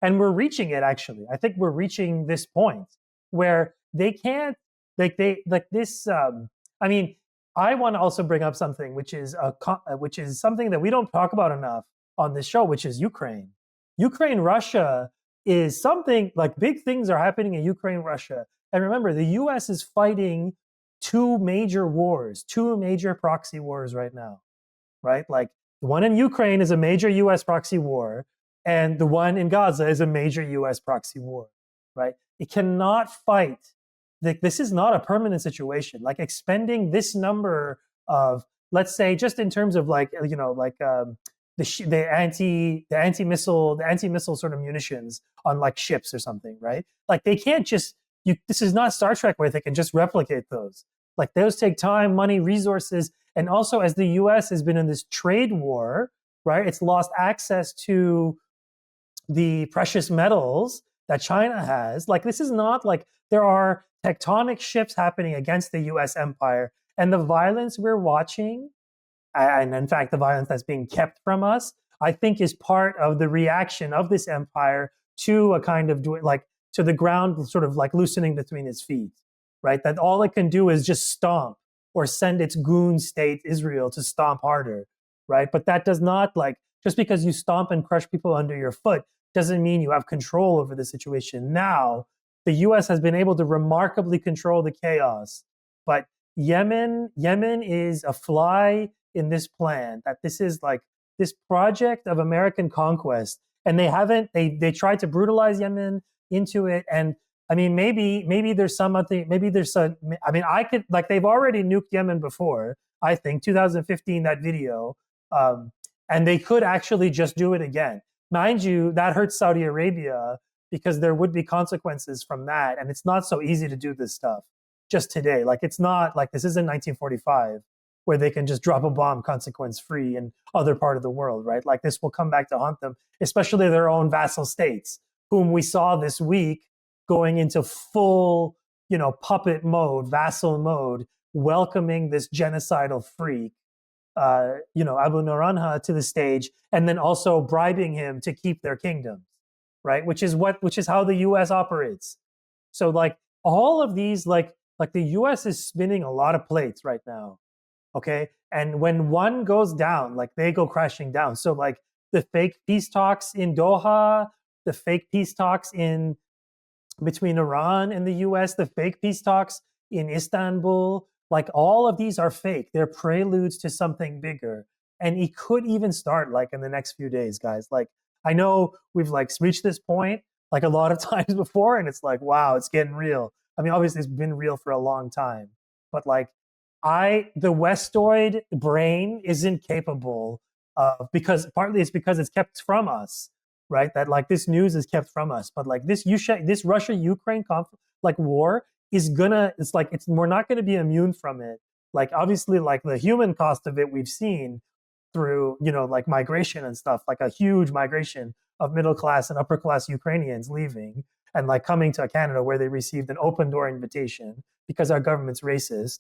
and we're reaching it actually. I think we're reaching this point where they can't, this. I mean, I want to also bring up something which is something that we don't talk about enough on this show, which is Ukraine. Russia is something like, big things are happening in Ukraine, Russia. And remember, the US is fighting two major proxy wars right now, right? Like, the one in Ukraine is a major US proxy war, and the one in Gaza is a major US proxy war, right? It cannot fight. This is not a permanent situation. Like, expending this number of, let's say, just in terms of the anti-missile sort of munitions on like ships or something, right? Like, they can't just, this is not Star Trek where they can just replicate those. Like, those take time, money, resources. And also, as the US has been in this trade war, right, it's lost access to the precious metals that China has. Like, this is not like, there are tectonic shifts happening against the US empire. And the violence we're watching, and in fact, the violence that's being kept from us, I think is part of the reaction of this empire to a kind of, to the ground sort of like loosening between its feet, right? That all it can do is just stomp, or send its goon state, Israel, to stomp harder, right? But that does not, just because you stomp and crush people under your foot doesn't mean you have control over the situation. Now, the US has been able to remarkably control the chaos, but Yemen is a fly in this plan, that this is like this project of American conquest. And they tried to brutalize Yemen into it. And I mean, maybe there's some other, maybe there's some, I mean, I could, like, they've already nuked Yemen before, I think, 2015, that video, and they could actually just do it again. Mind you, that hurts Saudi Arabia because there would be consequences from that, and it's not so easy to do this stuff just today. Like, it's not like this isn't 1945 where they can just drop a bomb consequence free in other part of the world, right? Like, this will come back to haunt them, especially their own vassal states, whom we saw this week going into full, puppet mode, vassal mode, welcoming this genocidal freak, Abu Nuranha, to the stage, and then also bribing him to keep their kingdoms, right? Which is how the U.S. operates. So, like, all of these, like the U.S. is spinning a lot of plates right now, okay? And when one goes down, like, they go crashing down. So, like, the fake peace talks in Doha, the fake peace talks between Iran and the US, the fake peace talks in Istanbul, like, all of these are fake. They're preludes to something bigger. And it could even start, like, in the next few days, guys. Like, I know we've, like, reached this point, like, a lot of times before, and it's like, wow, it's getting real. I mean, obviously it's been real for a long time, but, like, the Westoid brain isn't capable of, because partly it's because it's kept from us, right? That, like, this news is kept from us, but, like, this Russia-Ukraine conflict, like, war is we're not gonna be immune from it. Like, obviously, like, the human cost of it we've seen through, like, migration and stuff, like a huge migration of middle class and upper class Ukrainians leaving and, like, coming to Canada where they received an open door invitation because our government's racist.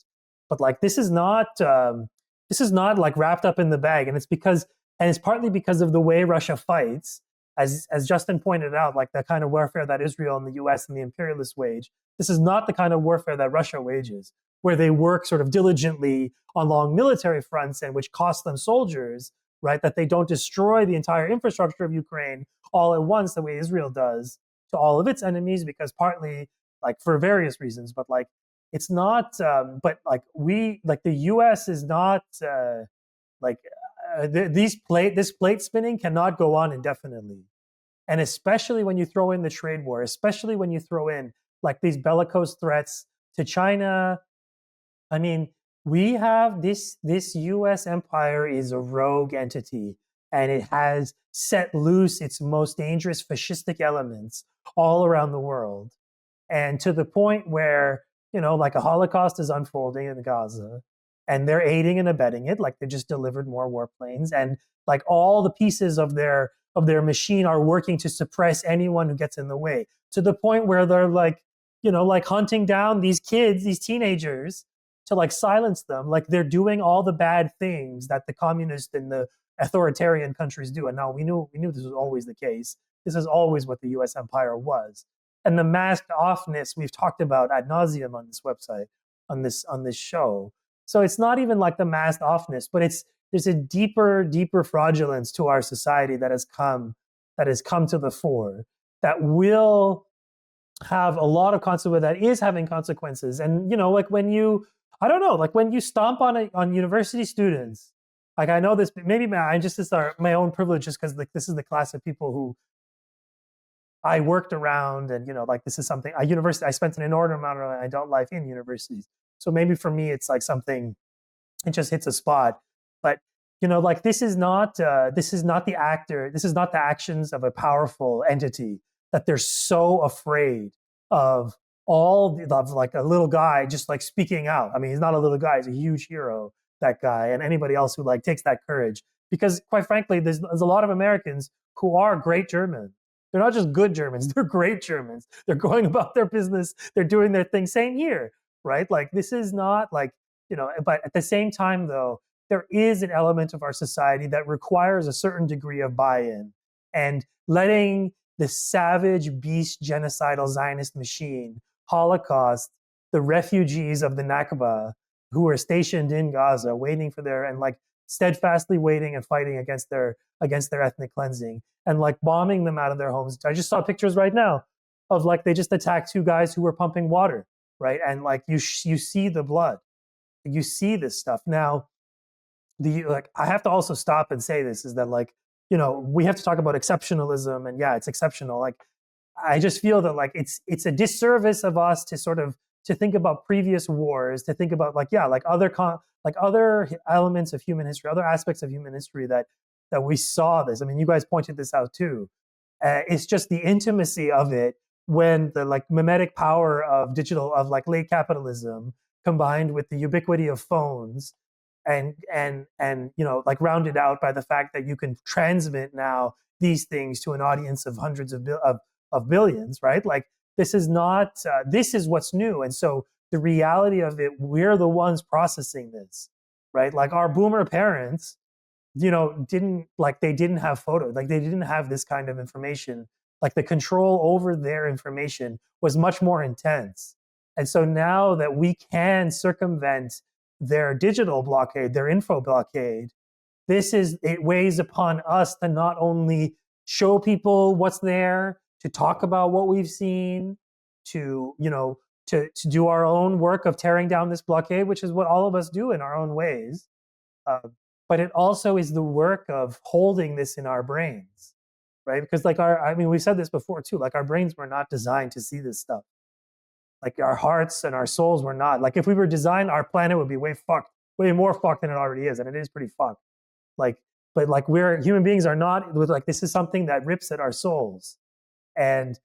But, like, this is not like wrapped up in the bag, and it's partly because of the way Russia fights. As Justin pointed out, like, the kind of warfare that Israel and the US and the imperialists wage, this is not the kind of warfare that Russia wages, where they work sort of diligently on long military fronts and which costs them soldiers, right? That they don't destroy the entire infrastructure of Ukraine all at once the way Israel does to all of its enemies, because partly, like, for various reasons, but, like, it's not, but, like, the US is not, this plate spinning cannot go on indefinitely. And especially when you throw in the trade war, especially when you throw in, like, these bellicose threats to China. I mean, we have this US empire is a rogue entity, and it has set loose its most dangerous fascistic elements all around the world. And to the point where, like, a Holocaust is unfolding in Gaza, and they're aiding and abetting it. Like, they just delivered more warplanes, and, like, all the pieces of their machine are working to suppress anyone who gets in the way, to the point where they're, like, like, hunting down these kids, these teenagers, to, like, silence them. Like, they're doing all the bad things that the communist and the authoritarian countries do. And now we knew this was always the case. This is always what the US empire was. And the masked offness we've talked about ad nauseum on this website, on this show. So it's not even like the masked offness, but there's a deeper fraudulence to our society that has come to the fore, that will have a lot of consequences, that is having consequences. And, like, when you stomp on university students, like, I know this, maybe my own privilege, just because, like, this is the class of people who I worked around, and, like, this is something I spent an inordinate amount of my adult life in universities. So maybe for me, it's like something, it just hits a spot. But, like, this is not the actions of a powerful entity that they're so afraid of like, a little guy just, like, speaking out. I mean, he's not a little guy, he's a huge hero, that guy, and anybody else who, like, takes that courage. Because, quite frankly, there's a lot of Americans who are great Germans. They're not just good Germans, they're great Germans. They're going about their business, they're doing their thing. Same here, right? Like, this is not like, but at the same time, though, there is an element of our society that requires a certain degree of buy-in, and letting the savage, beast, genocidal Zionist machine Holocaust the refugees of the Nakba who are stationed in Gaza, waiting for and, like, steadfastly waiting and fighting against their ethnic cleansing, and, like, bombing them out of their homes. I just saw pictures right now of, like, they just attacked 2 guys who were pumping water, right? And, like, you see the blood, you see this stuff. Now, I have to also stop and say this, is that, like, we have to talk about exceptionalism, and yeah, it's exceptional. Like, I just feel that like it's a disservice of us to sort of to think about previous wars, to think about like other elements of human history, other aspects of human history that we saw this. I mean, you guys pointed this out too. It's just the intimacy of it when the like mimetic power of like late capitalism combined with the ubiquity of phones and like rounded out by the fact that you can transmit now these things to an audience of hundreds of billions, right? Like this is not this is what's new. And so the reality of it, we're the ones processing this, right? Like our boomer parents, they didn't have photos, like they didn't have this kind of information. Like the control over their information was much more intense. And so now that we can circumvent their digital blockade, their info blockade, it weighs upon us to not only show people what's there, to talk about what we've seen, to do our own work of tearing down this blockade, which is what all of us do in our own ways. But it also is the work of holding this in our brains, right? Because we've said this before too, like our brains were not designed to see this stuff. Like our hearts and our souls were not. Like if we were designed, our planet would be way more fucked than it already is. And it is pretty fucked. But we're human beings are not, like this is something that rips at our souls. And,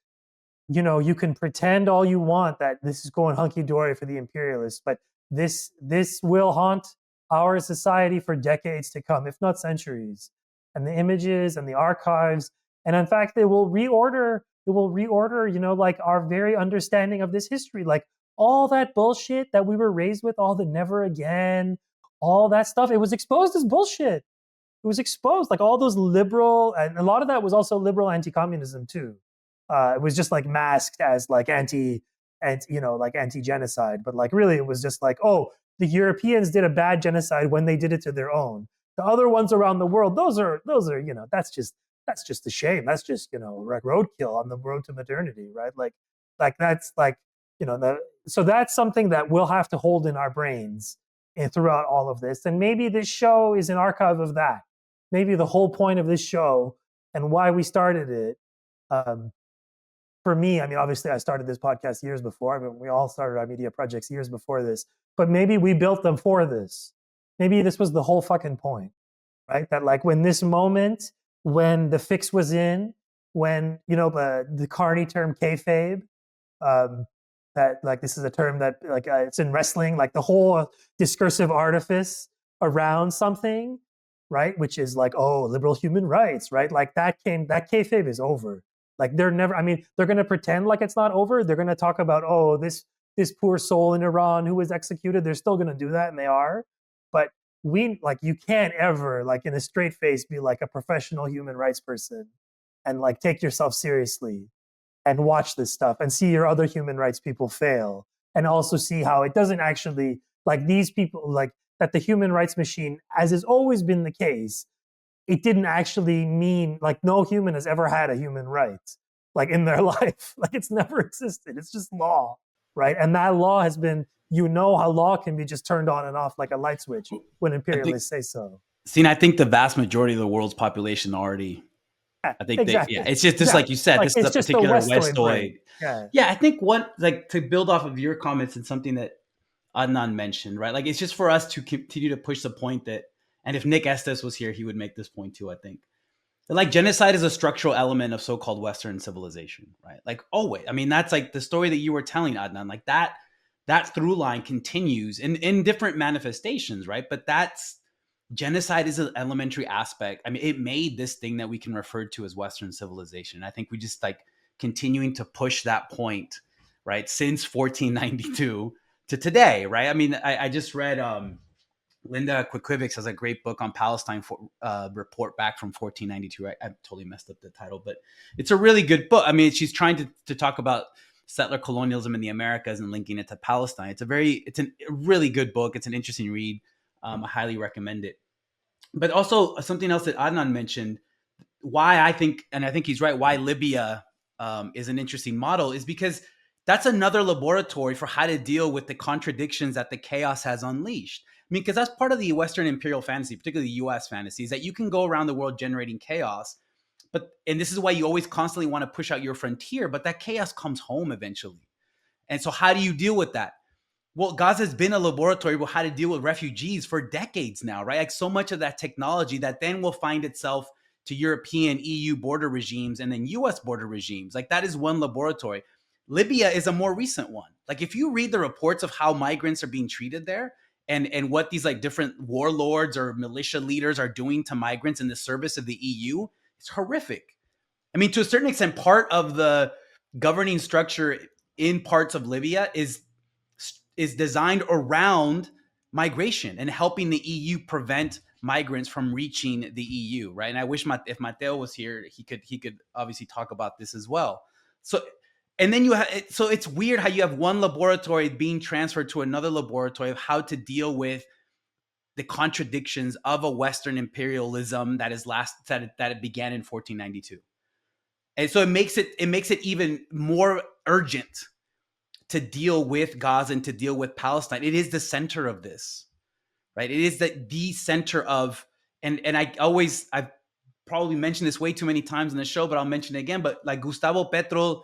you can pretend all you want that this is going hunky-dory for the imperialists, but this will haunt our society for decades to come, if not centuries. And the images and the archives, and in fact, it will reorder, like our very understanding of this history, like all that bullshit that we were raised with, all the never again, all that stuff, it was exposed as bullshit. It was exposed, like all those liberal, and a lot of that was also liberal anti-communism too. It was just like masked as like anti-genocide, but like really it was just like, oh, the Europeans did a bad genocide when they did it to their own. The other ones around the world, those are that's just a shame. That's just roadkill on the road to modernity, right? Like that's like so that's something that we'll have to hold in our brains and throughout all of this. And maybe this show is an archive of that. Maybe the whole point of this show and why we started it. For me, I mean, obviously, I started this podcast years before. I mean, we all started our media projects years before this. But maybe we built them for this. Maybe this was the whole fucking point, right? That like when this moment, when the fix was in, when the Carney term kayfabe, that like this is a term that like it's in wrestling, like the whole discursive artifice around something, right? Which is like, oh, liberal human rights, right? Like that kayfabe is over. Like they're going to pretend like it's not over. They're going to talk about, oh, this poor soul in Iran who was executed. They're still going to do that, and they are. But you can't ever, like in a straight face, be like a professional human rights person and like take yourself seriously and watch this stuff and see your other human rights people fail, and also see how it doesn't actually, like these people, like that the human rights machine, as has always been the case, it didn't actually mean, like no human has ever had a human right, like in their life. Like it's never existed. It's just law, right? And that law has been, how law can be just turned on and off like a light switch when imperialists say so. Sina, I think the vast majority of the world's population already, I think exactly. it's just like you said, like, this is a particular Westoid. Yeah, I think to build off of your comments and something that Adnan mentioned, right? Like it's just for us to continue to push the point that, and if Nick Estes was here, he would make this point too, I think. Like genocide is a structural element of so-called Western civilization, right? Like always. I mean, that's like the story that you were telling, Adnan, like that through line continues in different manifestations, right? But genocide is an elementary aspect. I mean, it made this thing that we can refer to as Western civilization. I think we just like continuing to push that point, right? Since 1492 to today, right? I mean, I just read Linda Quickiewicz has a great book on Palestine report back from 1492. I totally messed up the title, but it's a really good book. I mean, she's trying to talk about settler colonialism in the Americas and linking it to Palestine. It's a really good book. It's an interesting read. I highly recommend it. But also something else that Adnan mentioned, why I think he's right, why Libya is an interesting model is because that's another laboratory for how to deal with the contradictions that the chaos has unleashed. I mean, because that's part of the Western imperial fantasy, particularly the US fantasy, is that you can go around the world generating chaos, and this is why you always constantly want to push out your frontier, but that chaos comes home eventually. And so how do you deal with that? Well, Gaza's been a laboratory for how to deal with refugees for decades now, right? Like so much of that technology that then will find itself to European, EU border regimes and then US border regimes. Like that is one laboratory. Libya is a more recent one. Like if you read the reports of how migrants are being treated there and what these like different warlords or militia leaders are doing to migrants in the service of the EU, it's horrific. I mean, to a certain extent, part of the governing structure in parts of Libya is designed around migration and helping the EU prevent migrants from reaching the EU, right? And I wish if Mateo was here, he could obviously talk about this as well. So, and then so it's weird how you have one laboratory being transferred to another laboratory of how to deal with the contradictions of a Western imperialism that it began in 1492. And so it makes it even more urgent to deal with Gaza and to deal with Palestine. It is the center of this, right? It is the center of, and I've probably mentioned this way too many times in the show, but I'll mention it again. But like Gustavo Petro's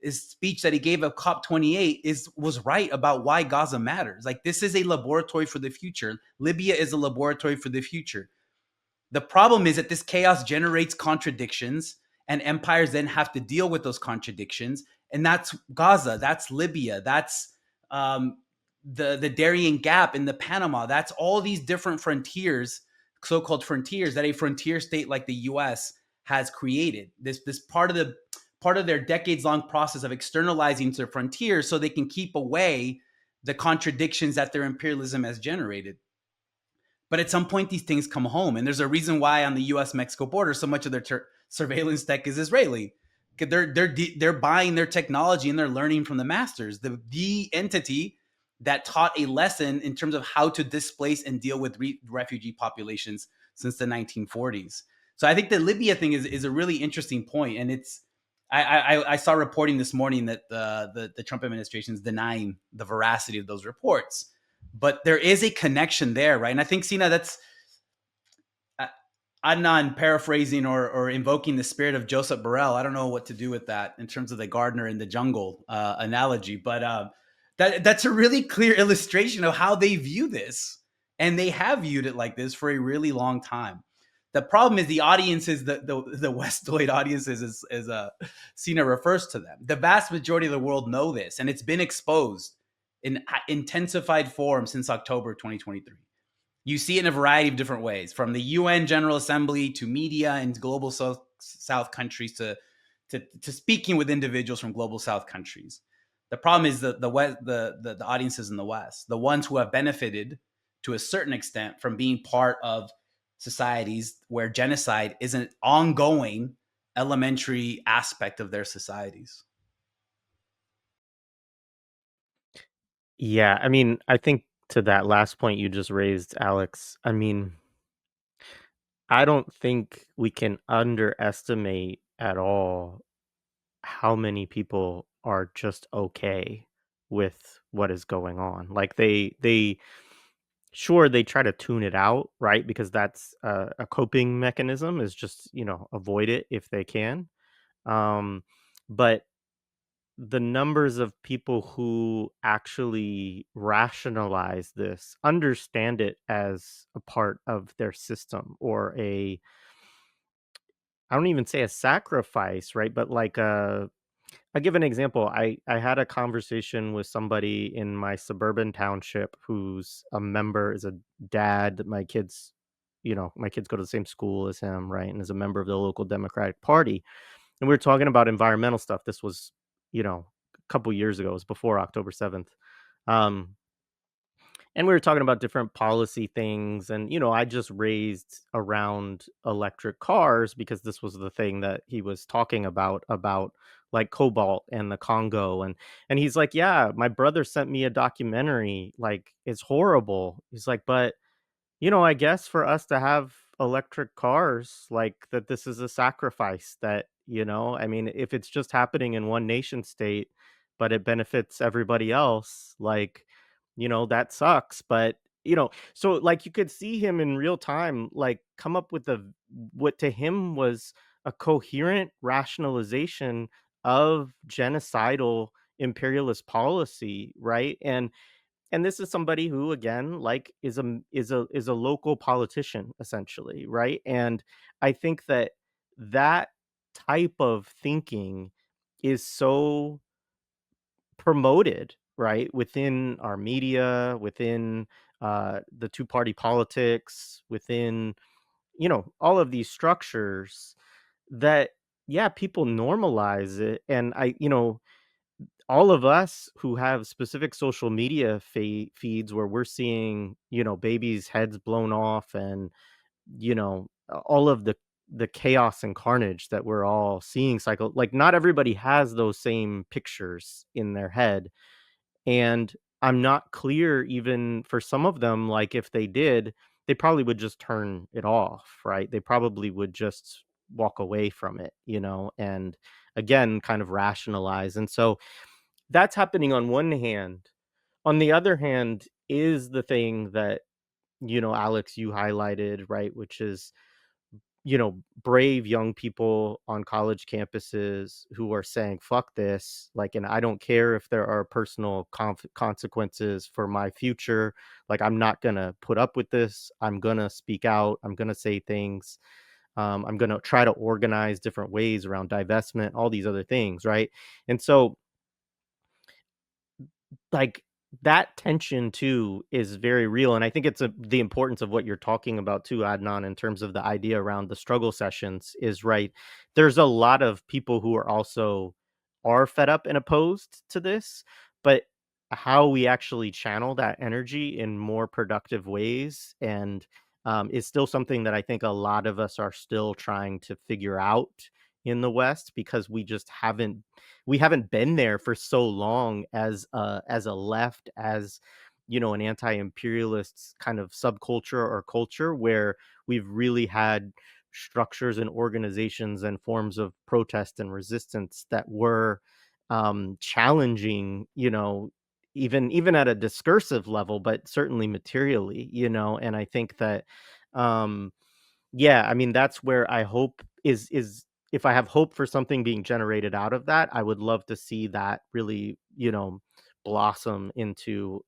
speech that he gave at COP28 was right about why Gaza matters. Like this is a laboratory for the future. Libya is a laboratory for the future. The problem is that this chaos generates contradictions, and empires then have to deal with those contradictions. And that's Gaza, that's Libya, that's the Darien Gap in the Panama. That's all these different frontiers, so-called frontiers, that a frontier state like the U.S. has created. This part of their decades-long process of externalizing their frontiers so they can keep away the contradictions that their imperialism has generated. But at some point, these things come home. And there's a reason why on the U.S.-Mexico border, so much of their surveillance tech is Israeli. They're buying their technology and they're learning from the masters. The entity that taught a lesson in terms of how to displace and deal with refugee populations since the 1940s. So I think the Libya thing is a really interesting point. And I saw reporting this morning that the Trump administration is denying the veracity of those reports. But there is a connection there, right? And I think, Sina, that's Adnan paraphrasing or invoking the spirit of Joseph Borrell. I don't know what to do with that in terms of the gardener in the jungle analogy, but that's a really clear illustration of how they view this. And they have viewed it like this for a really long time. The problem is the audiences, the Westoid audiences, as Sina refers to them. The vast majority of the world know this, and it's been exposed in intensified form since October 2023. You see it in a variety of different ways, from the UN General Assembly to media and global South countries to speaking with individuals from global South countries. The problem is the audiences in the West, the ones who have benefited to a certain extent from being part of societies where genocide is an ongoing elementary aspect of their societies. Yeah, I mean, I think to that last point you just raised, Alex, I mean, I don't think we can underestimate at all how many people are just okay with what is going on. Like they sure they try to tune it out, right? Because that's a coping mechanism, is just, avoid it if they can. But the numbers of people who actually rationalize this, understand it as a part of their system, or I don't even say a sacrifice, right? But like I'll give an example. I had a conversation with somebody in my suburban township who's a member, is a dad. My kids go to the same school as him, right? And is a member of the local Democratic Party. And we were talking about environmental stuff. This was, a couple years ago. It was before October 7th. And we were talking about different policy things. And, I just raised around electric cars because this was the thing that he was talking about like cobalt and the Congo. And he's like, yeah, my brother sent me a documentary. Like, it's horrible. He's like, but, I guess for us to have electric cars, like that, this is a sacrifice that, I mean, if it's just happening in one nation state, but it benefits everybody else, like, that sucks. But, so like you could see him in real time, like come up with what to him was a coherent rationalization of genocidal imperialist policy, right? And this is somebody who, again, like, is a local politician, essentially, right? And I think that that type of thinking is so promoted, right, within our media, within the two-party politics, within, all of these structures, that, yeah, people normalize it. And all of us who have specific social media feeds where we're seeing, babies' heads blown off, and, all of the chaos and carnage that we're all seeing cycle, like, not everybody has those same pictures in their head. And I'm not clear, even for some of them, like, if they did, they probably would just turn it off, right? They probably would just walk away from it, and again, kind of rationalize. And so that's happening on one hand. On the other hand is the thing that, Alex, you highlighted, right? Which is, brave young people on college campuses who are saying, fuck this. Like, and I don't care if there are personal consequences for my future. Like, I'm not going to put up with this. I'm going to speak out. I'm going to say things. I'm going to try to organize different ways around divestment, all these other things. Right. And so, like, that tension too is very real. And I think it's the importance of what you're talking about too, Adnan, in terms of the idea around the struggle sessions is, right. There's a lot of people who are fed up and opposed to this, but how we actually channel that energy in more productive ways, and is still something that I think a lot of us are still trying to figure out in the West, because we haven't been there for so long as a left, as, an anti-imperialist kind of subculture or culture, where we've really had structures and organizations and forms of protest and resistance that were challenging, even at a discursive level, but certainly materially, and I think that um yeah, I mean, that's where I hope is if I have hope for something being generated out of that, I would love to see that really, blossom into,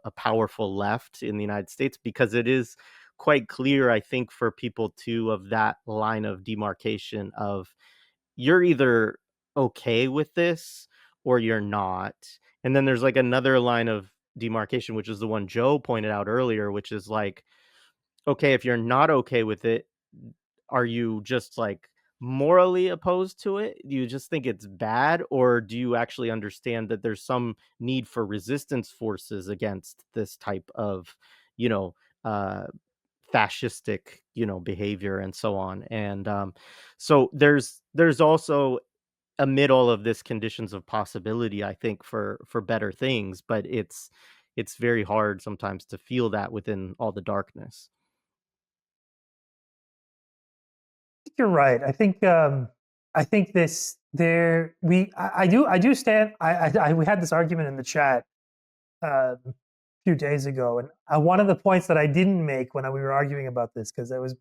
a powerful left in the United States, because it is quite clear, I think, for people too, of that line of demarcation of, you're either okay with this or you're not. And then there's like another line of demarcation, which is the one Joe pointed out earlier, which is like, okay, if you're not okay with it, are you just, like, morally opposed to it? Do you just think it's bad, or do you actually understand that there's some need for resistance forces against this type of, you know, uh, fascistic, behavior and so on? And so there's also, amid all of this, conditions of possibility, I think, for better things, but it's very hard sometimes to feel that within all the darkness. You're right. I think this there we I do stand we had this argument in the chat a few days ago, and one of the points that I didn't make when we were arguing about this, because it was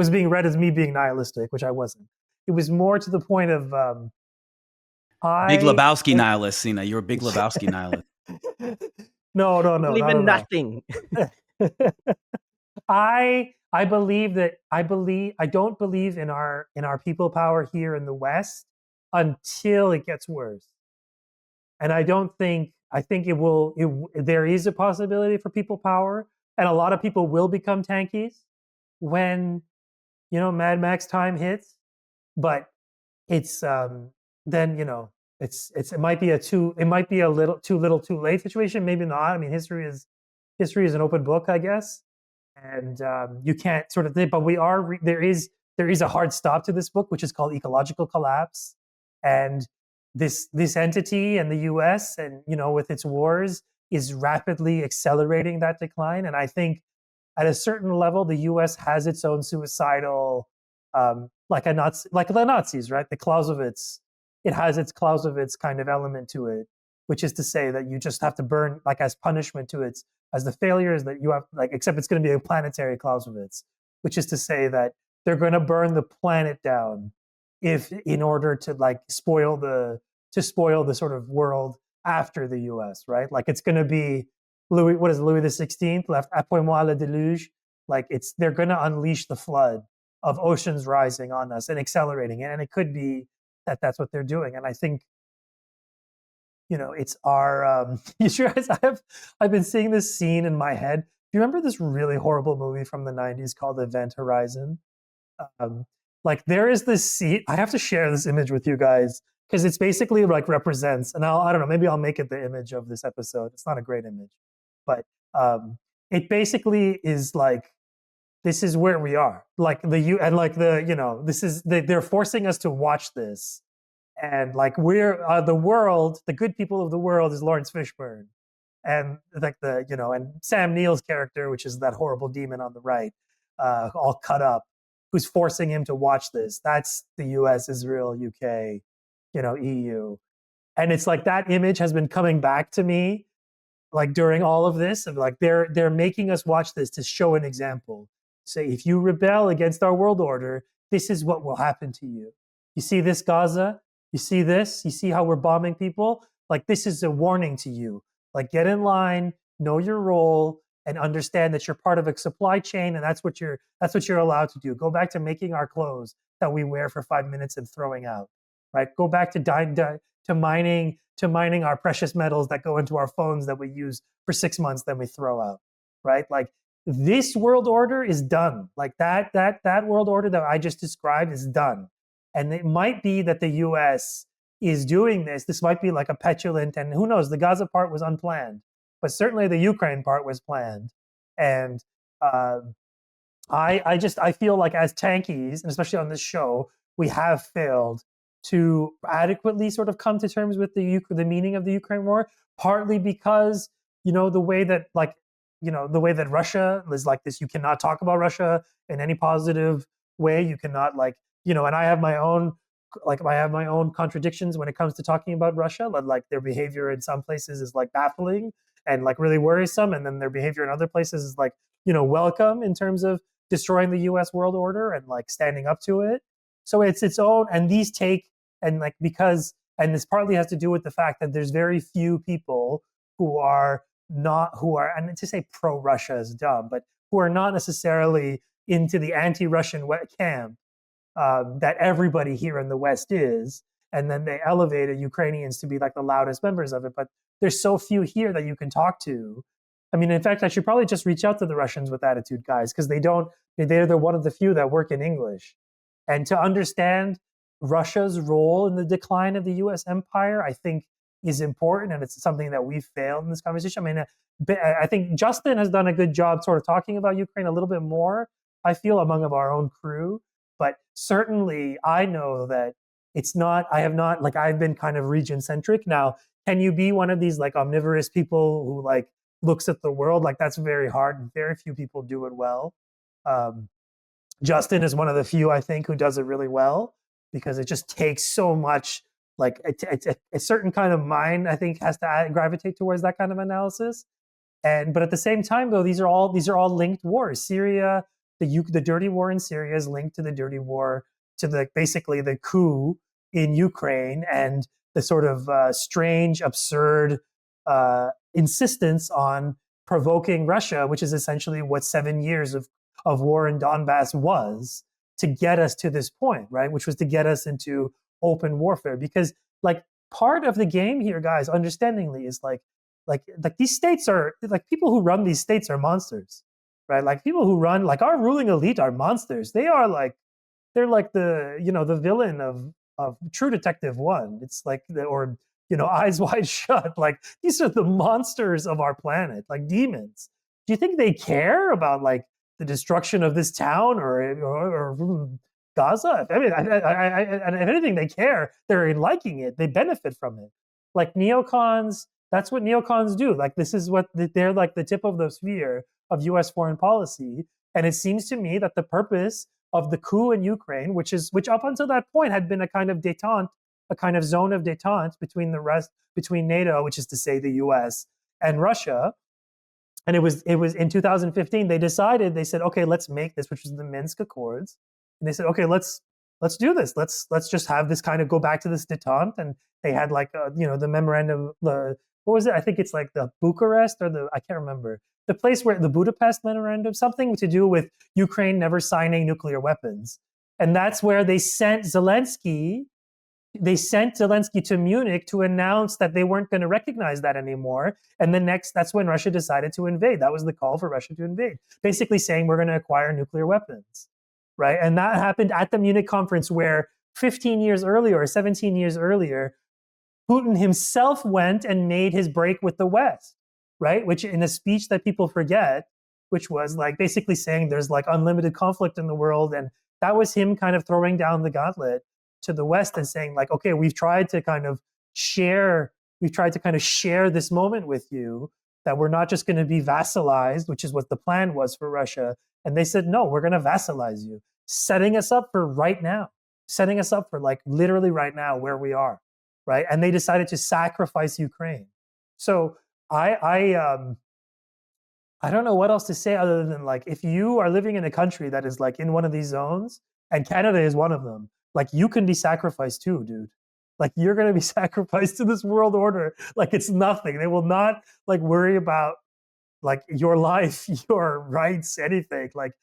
being read as me being nihilistic, which I wasn't. It was more to the point of Big I Lebowski nihilist, Sina. You're a big Lebowski nihilist. no, Believe not in at all. nothing. I believe that I don't believe in our people power here in the West until it gets worse. And I think there is a possibility for people power, and a lot of people will become tankies when, Mad Max time hits. But it's then, it might be a little too late situation. Maybe not. I mean, history is an open book, I guess, and you can't sort of think. But there is a hard stop to this book, which is called ecological collapse, and this entity and the U.S. and, with its wars, is rapidly accelerating that decline. And I think at a certain level, the U.S. has its own suicidal, like the Nazis, right? It has its Clausewitz kind of element to it, which is to say that you just have to burn, like, as punishment to its as the failures that you have, like, except it's going to be a planetary Clausewitz, which is to say that they're going to burn the planet down if in order to like spoil the sort of world after the US, right? Like it's going to be Louis the 16th left Appuie-moi le déluge. Like they're going to unleash the flood of oceans rising on us and accelerating it, and it could be that that's what they're doing. And I think, you know, it's our you sure guys, I've been seeing this scene in my head. Do you remember this really horrible movie from the 90s called Event Horizon? Like there is this scene, I have to share this image with you guys because it's basically like represents, and I don't know, maybe I'll make it the image of this episode. It's not a great image, but it basically is like, this is where we are. Like they're forcing us to watch this. And like we're the world, the good people of the world is Lawrence Fishburne. And like and Sam Neill's character, which is that horrible demon on the right, all cut up, who's forcing him to watch this. That's the US, Israel, UK, EU. And it's like that image has been coming back to me like during all of this, of like they're making us watch this to show an example. Say, if you rebel against our world order, this is what will happen to you. You see this, Gaza? You see this? You see how we're bombing people? Like this is a warning to you. Like get in line, know your role, and understand that you're part of a supply chain, and that's what you're allowed to do. Go back to making our clothes that we wear for 5 minutes and throwing out. Right? Go back to mining our precious metals that go into our phones that we use for 6 months, then we throw out. Right? Like this world order is done. Like that world order that I just described is done. And it might be that the US is doing this. This might be like a petulant, and who knows, the Gaza part was unplanned, but certainly the Ukraine part was planned. And I feel like as Tankies, and especially on this show, we have failed to adequately sort of come to terms with the meaning of the Ukraine war, partly because, the way that Russia is like this, you cannot talk about Russia in any positive way. You cannot and I have my own contradictions when it comes to talking about Russia. Like their behavior in some places is like baffling and like really worrisome, and then their behavior in other places is like, welcome in terms of destroying the US world order and like standing up to it. So it's its own, and these take, and like and this partly has to do with the fact that there's very few people who are, and to say pro-Russia is dumb, but who are not necessarily into the anti-Russian camp that everybody here in the West is, and then they elevated Ukrainians to be like the loudest members of it. But there's so few here that you can talk to. I mean, in fact, I should probably just reach out to the Russians with attitude guys, because they're one of the few that work in English. And to understand Russia's role in the decline of the US empire, I think is important, and it's something that we've failed in this conversation. I mean, I think Justin has done a good job sort of talking about Ukraine a little bit more, I feel, among of our own crew. But certainly I know that I've been kind of region centric. Now, can you be one of these like omnivorous people who like looks at the world? Like that's very hard, and very few people do it well. Justin is one of the few, I think, who does it really well, because it just takes so much, like a certain kind of mind, I think, has to gravitate towards that kind of analysis. But at the same time, though, these are all linked wars. Syria, the dirty war in Syria is linked to the dirty war, to basically the coup in Ukraine, and the sort of strange, absurd insistence on provoking Russia, which is essentially what 7 years of war in Donbass was, to get us to this point, right? Which was to get us into open warfare. Because like part of the game here, guys, understandingly, is like these states are like, people who run these states are monsters, right? Like people who run, like our ruling elite are monsters. They're like the villain of True Detective 1. It's like Eyes Wide Shut. Like these are the monsters of our planet, like demons. Do you think they care about like the destruction of this town or Gaza? I mean, if anything, they care. They're liking it. They benefit from it. Like neocons, that's what neocons do. Like this is what they're like, the tip of the spear of U.S. foreign policy. And it seems to me that the purpose of the coup in Ukraine, which up until that point had been a kind of détente, a kind of zone of détente between NATO, which is to say the U.S. and Russia. And it was in 2015, they said, okay, let's make this, which was the Minsk Accords. And they said, okay, let's let's do this. Let's just have this kind of go back to this detente. And they had like the memorandum, what was it? I think it's like the Bucharest or I can't remember, the place where the Budapest memorandum, something to do with Ukraine never signing nuclear weapons. And that's where they sent Zelensky to Munich to announce that they weren't going to recognize that anymore. And that's when Russia decided to invade. That was the call for Russia to invade, basically saying we're going to acquire nuclear weapons, right? And that happened at the Munich conference, where 15 years earlier or 17 years earlier, Putin himself went and made his break with the West, right? Which, in a speech that people forget, which was like basically saying there's like unlimited conflict in the world. And that was him kind of throwing down the gauntlet to the West and saying like, okay, we've tried to kind of share this moment with you, that we're not just going to be vassalized, which is what the plan was for Russia. And they said, no, we're going to vassalize you, setting us up for right now, setting us up for like literally right now where we are, right? And they decided to sacrifice Ukraine. So I don't know what else to say other than like, if you are living in a country that is like in one of these zones, and Canada is one of them, like you can be sacrificed too, dude. Like you're going to be sacrificed to this world order. Like it's nothing. They will not like worry about like your life, your rights, anything. Like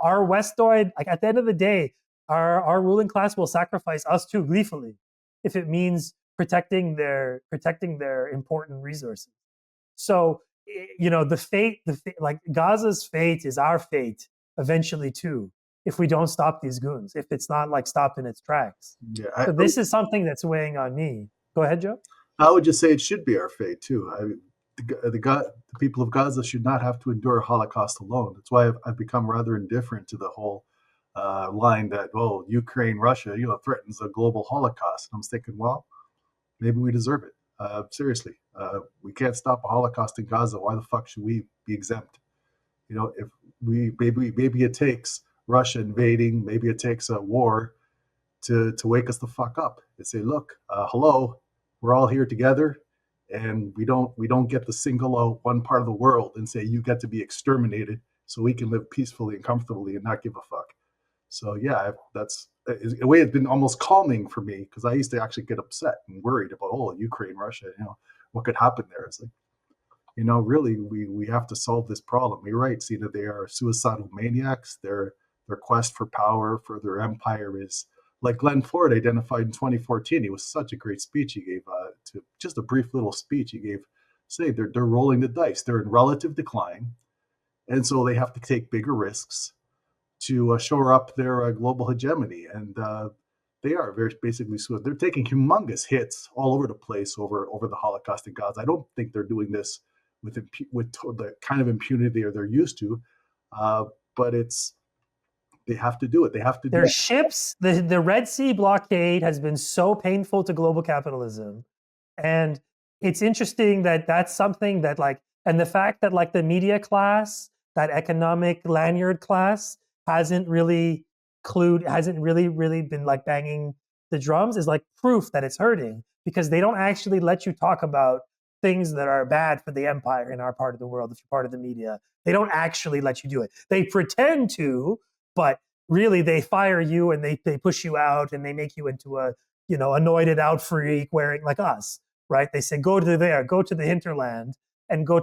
our Westoid, like at the end of the day, our ruling class will sacrifice us too gleefully if it means protecting their important resources. So, the fate, like Gaza's fate is our fate eventually too, if we don't stop these goons, if it's not like stopped in its tracks. Yeah, So this is something that's weighing on me. Go ahead, Joe. I would just say it should be our fate too. The people of Gaza should not have to endure a Holocaust alone. That's why I've become rather indifferent to the whole line that, Ukraine, Russia, threatens a global Holocaust. And I'm thinking, well, maybe we deserve it. Seriously, we can't stop a Holocaust in Gaza. Why the fuck should we be exempt? If maybe it takes Russia invading, maybe it takes a war to wake us the fuck up and say, look, hello, we're all here together, and we don't get to single out one part of the world and say you get to be exterminated so we can live peacefully and comfortably and not give a fuck. So yeah, that's in a way it's been almost calming for me, because I used to actually get upset and worried about Ukraine, Russia, what could happen there. It's like, really we have to solve this problem. You're right, Sina, they are suicidal maniacs. Their quest for power, for their empire is like Glenn Ford identified in 2014. It was such a great speech he gave, just a brief little speech he gave, saying they're rolling the dice. They're in relative decline, and so they have to take bigger risks to shore up their global hegemony. And they are very basically suicide. They're taking humongous hits all over the place over the Holocaust in Gaza. I don't think they're doing this with the kind of impunity they're used to, but they have to do it. They have to. Their ships, the Red Sea blockade has been so painful to global capitalism, and it's interesting that that's something that and the fact that the media class, that economic lanyard class, hasn't really been banging the drums, is proof that it's hurting, because they don't actually let you talk about things that are bad for the empire in our part of the world. If you're part of the media, they don't actually let you do it. They pretend to, but really they fire you and they push you out and they make you into a anointed out freak wearing like us, right? They say go to the hinterland and go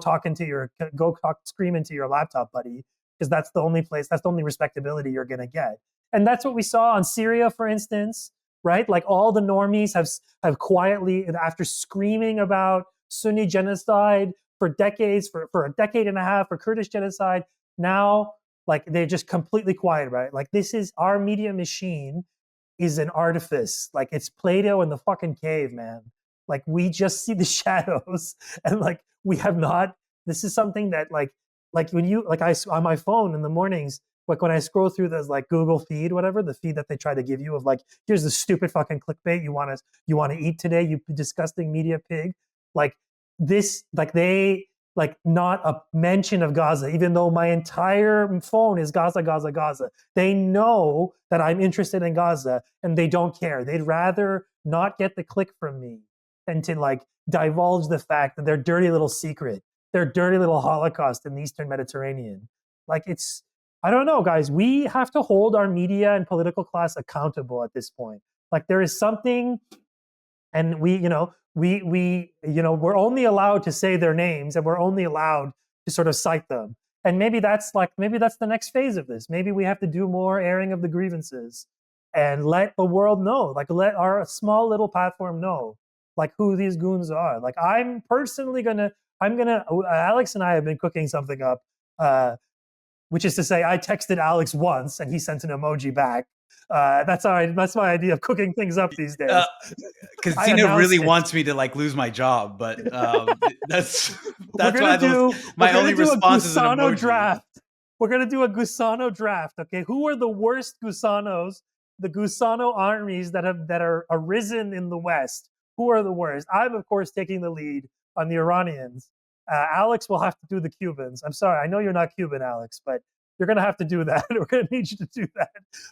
scream into your laptop, buddy, because that's the only respectability you're going to get. And that's what we saw on Syria, for instance, right? Like all the normies have quietly, after screaming about Sunni genocide for decades, for a decade and a half, for Kurdish genocide, now they're just completely quiet about it. This is our media machine is an artifice. It's Plato in the fucking cave, man. We just see the shadows, and we have not. This is something that when you I on my phone in the mornings, when I scroll through those Google feed, whatever the feed that they try to give you of here's the stupid fucking clickbait you want to eat today, you disgusting media pig. They not a mention of Gaza, even though my entire phone is Gaza, Gaza, Gaza. They know that I'm interested in Gaza and they don't care. They'd rather not get the click from me than to divulge the fact that their dirty little secret, their dirty little Holocaust in the Eastern Mediterranean. I don't know, guys. We have to hold our media and political class accountable at this point. Like there is something, and we're only allowed to say their names, and we're only allowed to sort of cite them. And maybe that's the next phase of this. Maybe we have to do more airing of the grievances and let the world know, like let our small little platform know, like who these goons are. Like I'm personally Alex and I have been cooking something up, which is to say I texted Alex once and he sent an emoji back. That's my idea of cooking things up these days. Because Sina really wants me to like lose my job, but that's why my only response is an emoji. Draft. We're gonna do a Gusano draft. Okay, who are the worst Gusanos? The Gusano armies that are arisen in the West. Who are the worst? I'm of course taking the lead on the Iranians. Alex will have to do the Cubans. I'm sorry, I know you're not Cuban, Alex, but you're gonna have to do that. We're gonna need you to do that.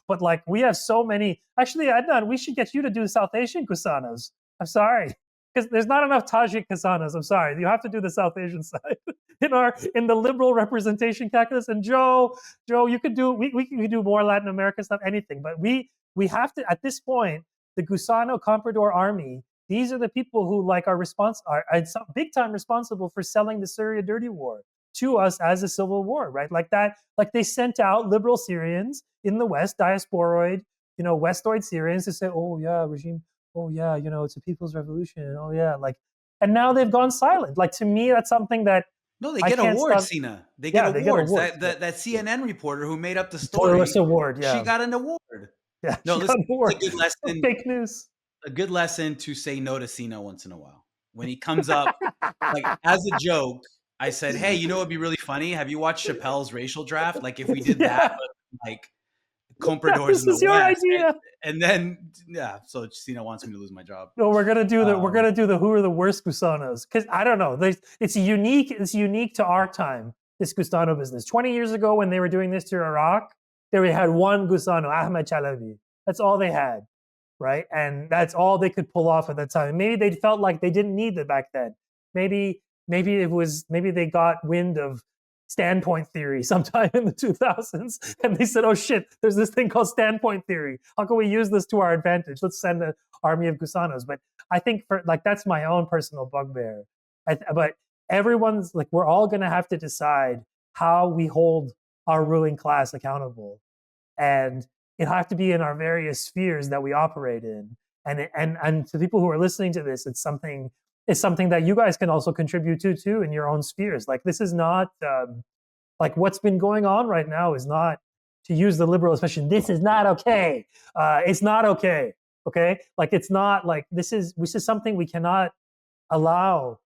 But like we have so many. Actually, Adnan, we should get you to do South Asian Gusanos. I'm sorry, because there's not enough Tajik Gusanos. I'm sorry, you have to do the South Asian side in the liberal representation calculus. And Joe, you could do. We could do more Latin American stuff, anything. But we have to at this point. The Gusano Comprador army. These are the people who are big time responsible for selling the Syria dirty war to us as a civil war, right? Like that, like they sent out liberal Syrians in the West, diasporoid, Westoid Syrians to say, oh yeah, regime, oh yeah, it's a people's revolution, oh yeah, and now they've gone silent. Like to me, that's something that no, they get awards, Sina. They get awards. That CNN reporter who made up the story, award, yeah, she got an award. Yeah, no, listen, it's a good lesson. Fake news. A good lesson to say no to Sina once in a while. When he comes up, like as a joke, I said, hey, it'd be really funny. Have you watched Chappelle's racial draft? Like if we did that, but like compradors in the West. Idea. And then, so Sina wants me to lose my job. No, we're gonna do the who are the worst Gusanos, because I don't know. It's unique to our time. This Gusano business. 20 years ago, when they were doing this to Iraq, they had one Gusano, Ahmed Chalabi. That's all they had. Right, and that's all they could pull off at that time. Maybe they felt like they didn't need it back then. Maybe they got wind of standpoint theory sometime in the 2000s, and they said, "Oh shit, there's this thing called standpoint theory. How can we use this to our advantage? Let's send an army of Gusanos." But I think that's my own personal bugbear. But everyone's we're all going to have to decide how we hold our ruling class accountable, and it have to be in our various spheres that we operate in. And to people who are listening to this, it's something that you guys can also contribute to too in your own spheres. Like this is not what's been going on right now is not, to use the liberal expression, this is not okay. It's not okay. Okay, it's not this is something we cannot allow.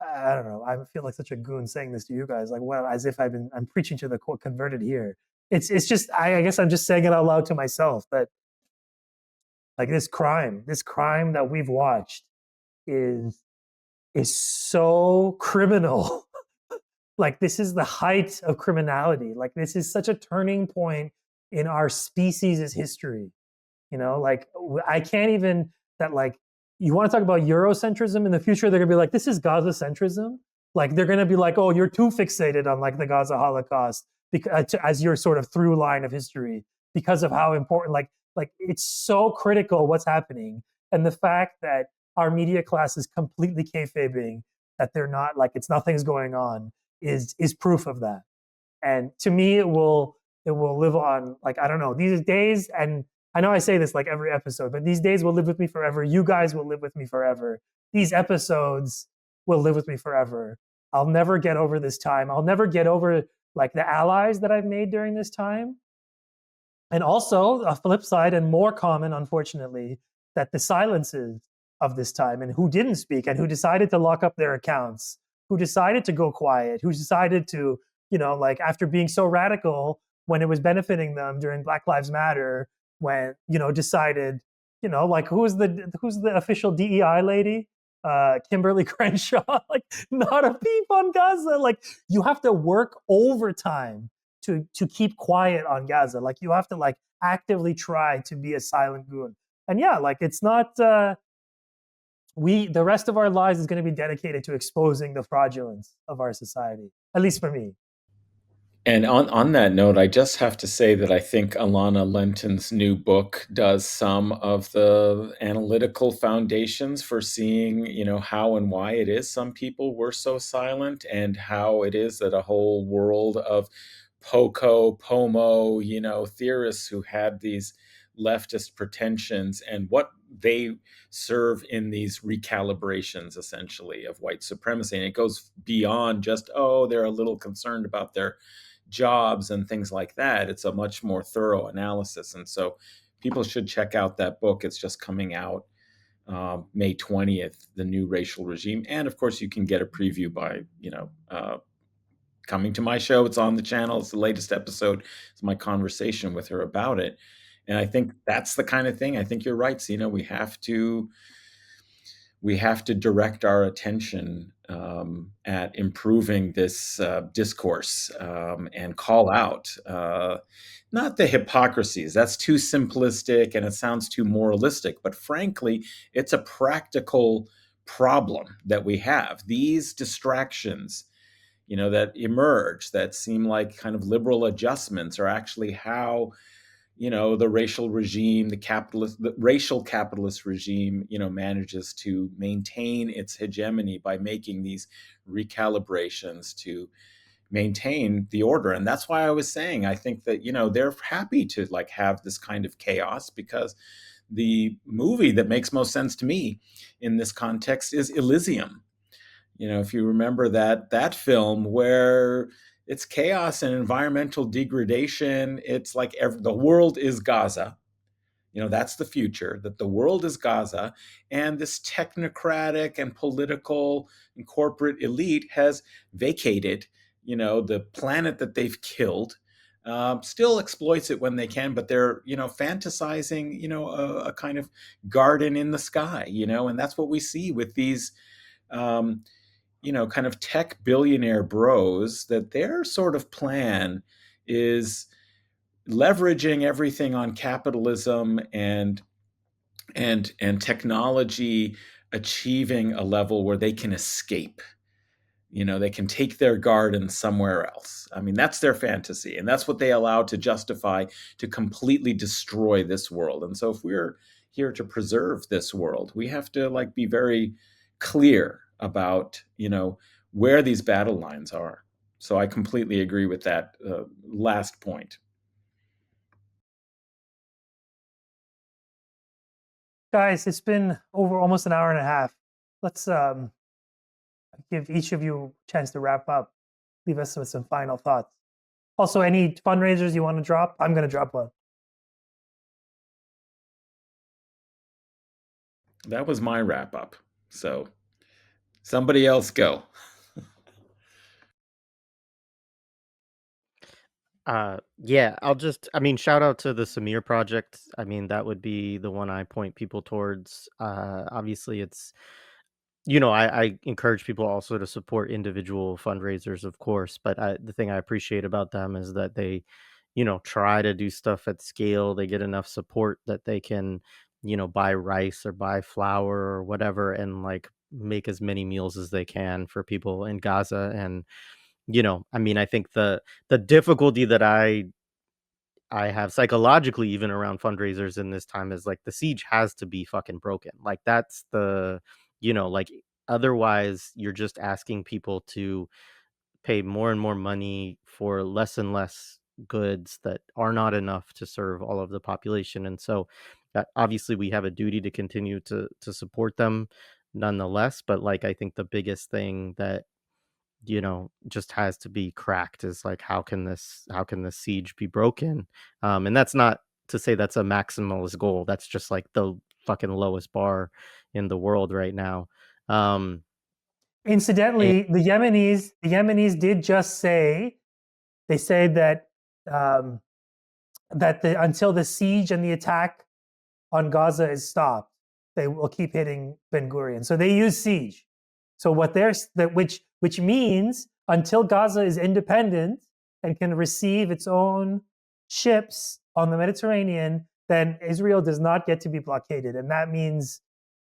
I don't know. I feel like such a goon saying this to you guys. As if I'm preaching to the converted here. It's just I guess I'm just saying it out loud to myself that this crime that we've watched is so criminal. This is the height of criminality. This is such a turning point in our species' history. I can't even you want to talk about Eurocentrism in the future, they're gonna be this is Gaza centrism. They're gonna be oh, you're too fixated on the Gaza Holocaust as your sort of through line of history because of how important it's so critical what's happening, and the fact that our media class is completely kayfabing that they're not nothing's going on is proof of that. And to me, it will live on. I don't know, these days, and I know I say this every episode, but these days will live with me forever. You guys will live with me forever. These episodes will live with me forever. I'll never get over this time. I'll never get over the allies that I've made during this time. And also a flip side, and more common, unfortunately, that the silences of this time, and who didn't speak and who decided to lock up their accounts, who decided to go quiet, who decided to, after being so radical when it was benefiting them during Black Lives Matter, when, decided, who's the official DEI lady? Kimberly Crenshaw, not a peep on Gaza. You have to work overtime to keep quiet on Gaza. You have to actively try to be a silent goon. And yeah, it's not the rest of our lives is going to be dedicated to exposing the fraudulence of our society, at least for me. And on that note, I just have to say that I think Alana Lenton's new book does some of the analytical foundations for seeing, how and why it is some people were so silent, and how it is that a whole world of POMO, theorists who had these leftist pretensions and what they serve in these recalibrations, essentially, of white supremacy. And it goes beyond just, they're a little concerned about their jobs and things like that. It's a much more thorough analysis. And so people should check out that book. It's just coming out May 20th, The New Racial Regime. And of course, you can get a preview by, coming to my show. It's on the channel. It's the latest episode. It's my conversation with her about it. And I think that's the kind of thing. I think you're right, Sina. We have to direct our attention at improving this discourse, and call out not the hypocrisies. That's too simplistic and it sounds too moralistic. But frankly, it's a practical problem that we have. These distractions, that emerge, that seem like kind of liberal adjustments, are actually how the racial regime, the racial capitalist regime, manages to maintain its hegemony by making these recalibrations to maintain the order. And that's why I was saying, I think that, they're happy to have this kind of chaos, because the movie that makes most sense to me in this context is Elysium. If you remember that film, where it's chaos and environmental degradation. It's like the world is Gaza. That's the future, that the world is Gaza. And this technocratic and political and corporate elite has vacated, the planet that they've killed. Still exploits it when they can, but they're, fantasizing, a kind of garden in the sky, and that's what we see with these, kind of tech billionaire bros, that their sort of plan is leveraging everything on capitalism and technology, achieving a level where they can escape. They can take their garden somewhere else. I mean, that's their fantasy, and that's what they allow to justify to completely destroy this world. And so if we're here to preserve this world, we have to be very clear about, where these battle lines are. So I completely agree with that last point. Guys, it's been over almost an hour and a half. Let's give each of you a chance to wrap up. Leave us with some final thoughts. Also, any fundraisers you want to drop? I'm going to drop one. That was my wrap up. So somebody else go. Yeah, shout out to the Samir project. That would be the one I point people towards. Obviously it's, I encourage people also to support individual fundraisers, of course, but the thing I appreciate about them is that they, try to do stuff at scale. They get enough support that they can, buy rice or buy flour or whatever, and make as many meals as they can for people in Gaza. And, I think the difficulty that I have psychologically, even around fundraisers in this time, is the siege has to be fucking broken. That's the, otherwise you're just asking people to pay more and more money for less and less goods that are not enough to serve all of the population. And so obviously we have a duty to continue to support them nonetheless. But I think the biggest thing that just has to be cracked is how can this siege be broken? And that's not to say that's a maximalist goal. That's just the fucking lowest bar in the world right now. Incidentally, the Yemenis did just say, they said that until the siege and the attack on Gaza is stopped, they will keep hitting Ben Gurion. So they use siege. So which means until Gaza is independent and can receive its own ships on the Mediterranean, then Israel does not get to be blockaded, and that means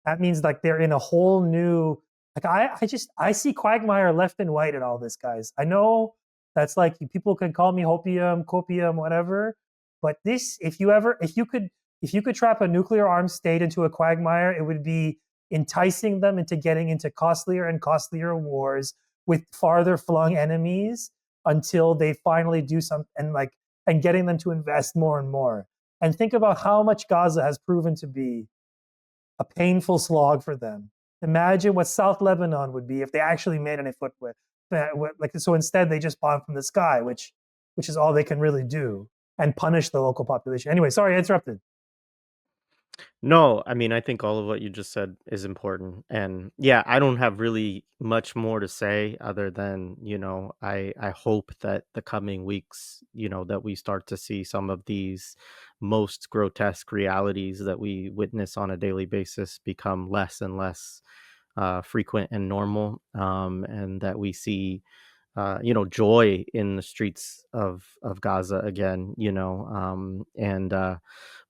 they're in a whole new. I see quagmire left and right in all this, guys. I know That's like, people can call me hopium, copium, whatever. But this, if you could trap a nuclear armed state into a quagmire, it would be enticing them into getting into costlier and costlier wars with farther flung enemies until they finally do something, and getting them to invest more and more. And think about how much Gaza has proven to be a painful slog for them. Imagine what South Lebanon would be if they actually made any footway. So instead, they just bomb from the sky, which is all they can really do, and punish the local population. Anyway, sorry, I interrupted. No, I mean, I think all of what you just said is important. And yeah, I don't have really much more to say other than, I hope that the coming weeks, that we start to see some of these most grotesque realities that we witness on a daily basis become less and less frequent and normal, and that we see joy in the streets of Gaza again,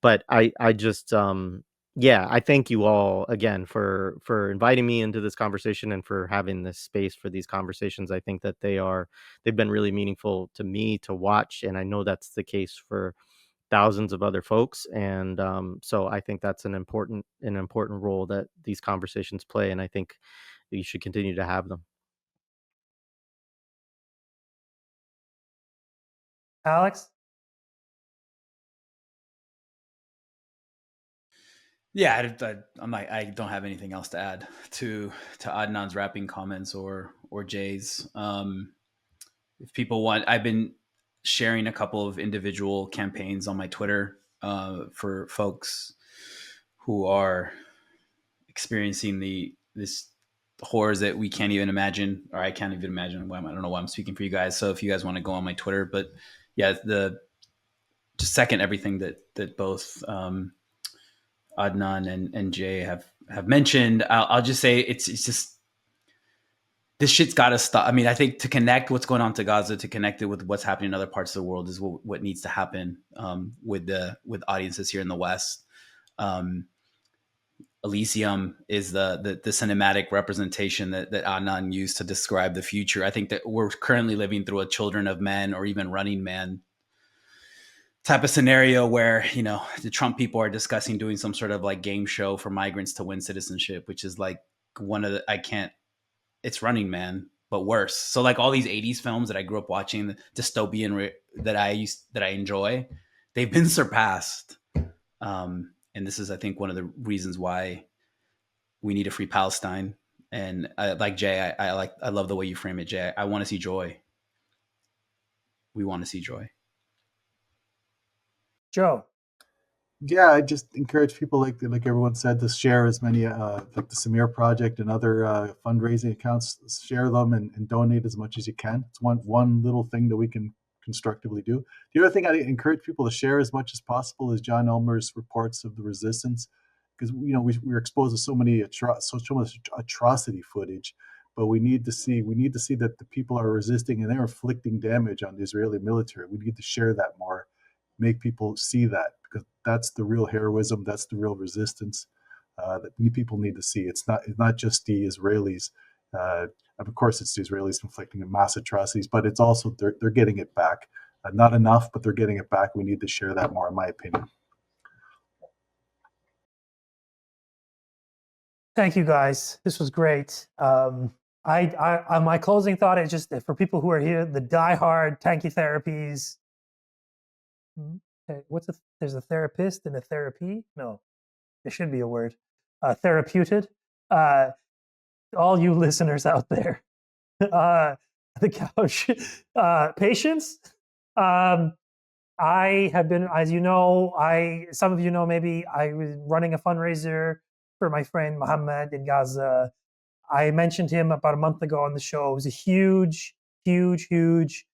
but I just yeah, I thank you all again for inviting me into this conversation and for having this space for these conversations. I think that they've been really meaningful to me to watch, and I know that's the case for thousands of other folks. And so I think that's an important role that these conversations play, and I think you should continue to have them. Alex? Yeah, I don't have anything else to add to Adnan's wrapping comments or Jay's. If people want, I've been sharing a couple of individual campaigns on my Twitter for folks who are experiencing this horrors that we can't even imagine, or I can't even imagine. I don't know why I'm speaking for you guys. So if you guys want to go on my Twitter, but yeah, just second everything that both Adnan and Jay have mentioned. I'll just say it's just, this shit's got to stop. I mean, I think to connect what's going on to Gaza, to connect it with what's happening in other parts of the world is what needs to happen with audiences here in the West. Elysium is the cinematic representation that Adnan used to describe the future. I think that we're currently living through a Children of Men or even Running Man type of scenario where, the Trump people are discussing doing some sort of like game show for migrants to win citizenship, which is like it's Running Man, but worse. So like all these 80s films that I grew up watching, the dystopian that I enjoy, they've been surpassed. And this is, I think, one of the reasons why we need a free Palestine. And like Jay, I love the way you frame it, Jay. I want to see joy. We want to see joy. Joe? Yeah, I just encourage people, like everyone said, to share as many like the Samir Project and other fundraising accounts. Share them and donate as much as you can. It's one little thing that we can constructively do. The other thing I encourage people to share as much as possible is John Elmer's reports of the resistance, because we're exposed to so much atrocity footage. But we need to see that the people are resisting and they're inflicting damage on the Israeli military. We need to share that more, make people see that, because that's the real heroism, that's the real resistance that people need to see. It's not just the Israelis. Of course, it's the Israelis inflicting mass atrocities, but it's also they're getting it back. Not enough, but they're getting it back. We need to share that more, in my opinion. Thank you, guys. This was great. My closing thought is just for people who are here, the diehard Tankie therapies. There's a therapist and a therapy? No, there should be a word. Therapeuted. All you listeners out there, the couch, patience. I have been, as you know, some of you know, maybe I was running a fundraiser for my friend Mohammed in Gaza. I mentioned him about a month ago on the show. It was a huge, huge, huge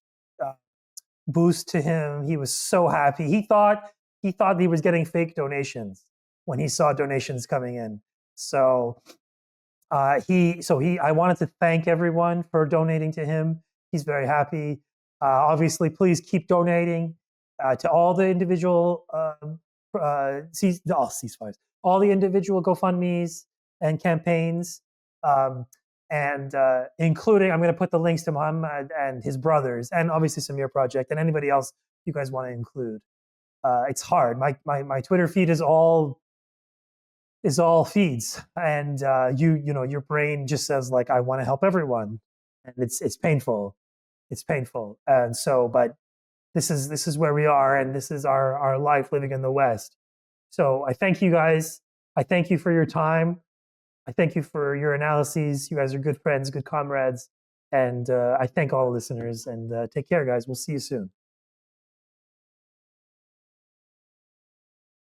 boost to him. He was so happy. He thought he was getting fake donations when he saw donations coming in. So I wanted to thank everyone for donating to him. He's very happy. Obviously, please keep donating to all the individual ceasefires, all the individual GoFundMe's and campaigns. and including, I'm going to put the links to Mohammed and his brothers, and obviously Samir Project, and anybody else you guys want to include. It's hard. My Twitter feed is all feeds, and you know, your brain just says like, I want to help everyone, and it's painful. It's painful, and so, but this is where we are, and this is our life living in the West. So I thank you guys. I thank you for your time. I thank you for your analyses. You guys are good friends, good comrades, and I thank all the listeners. And take care, guys. We'll see you soon.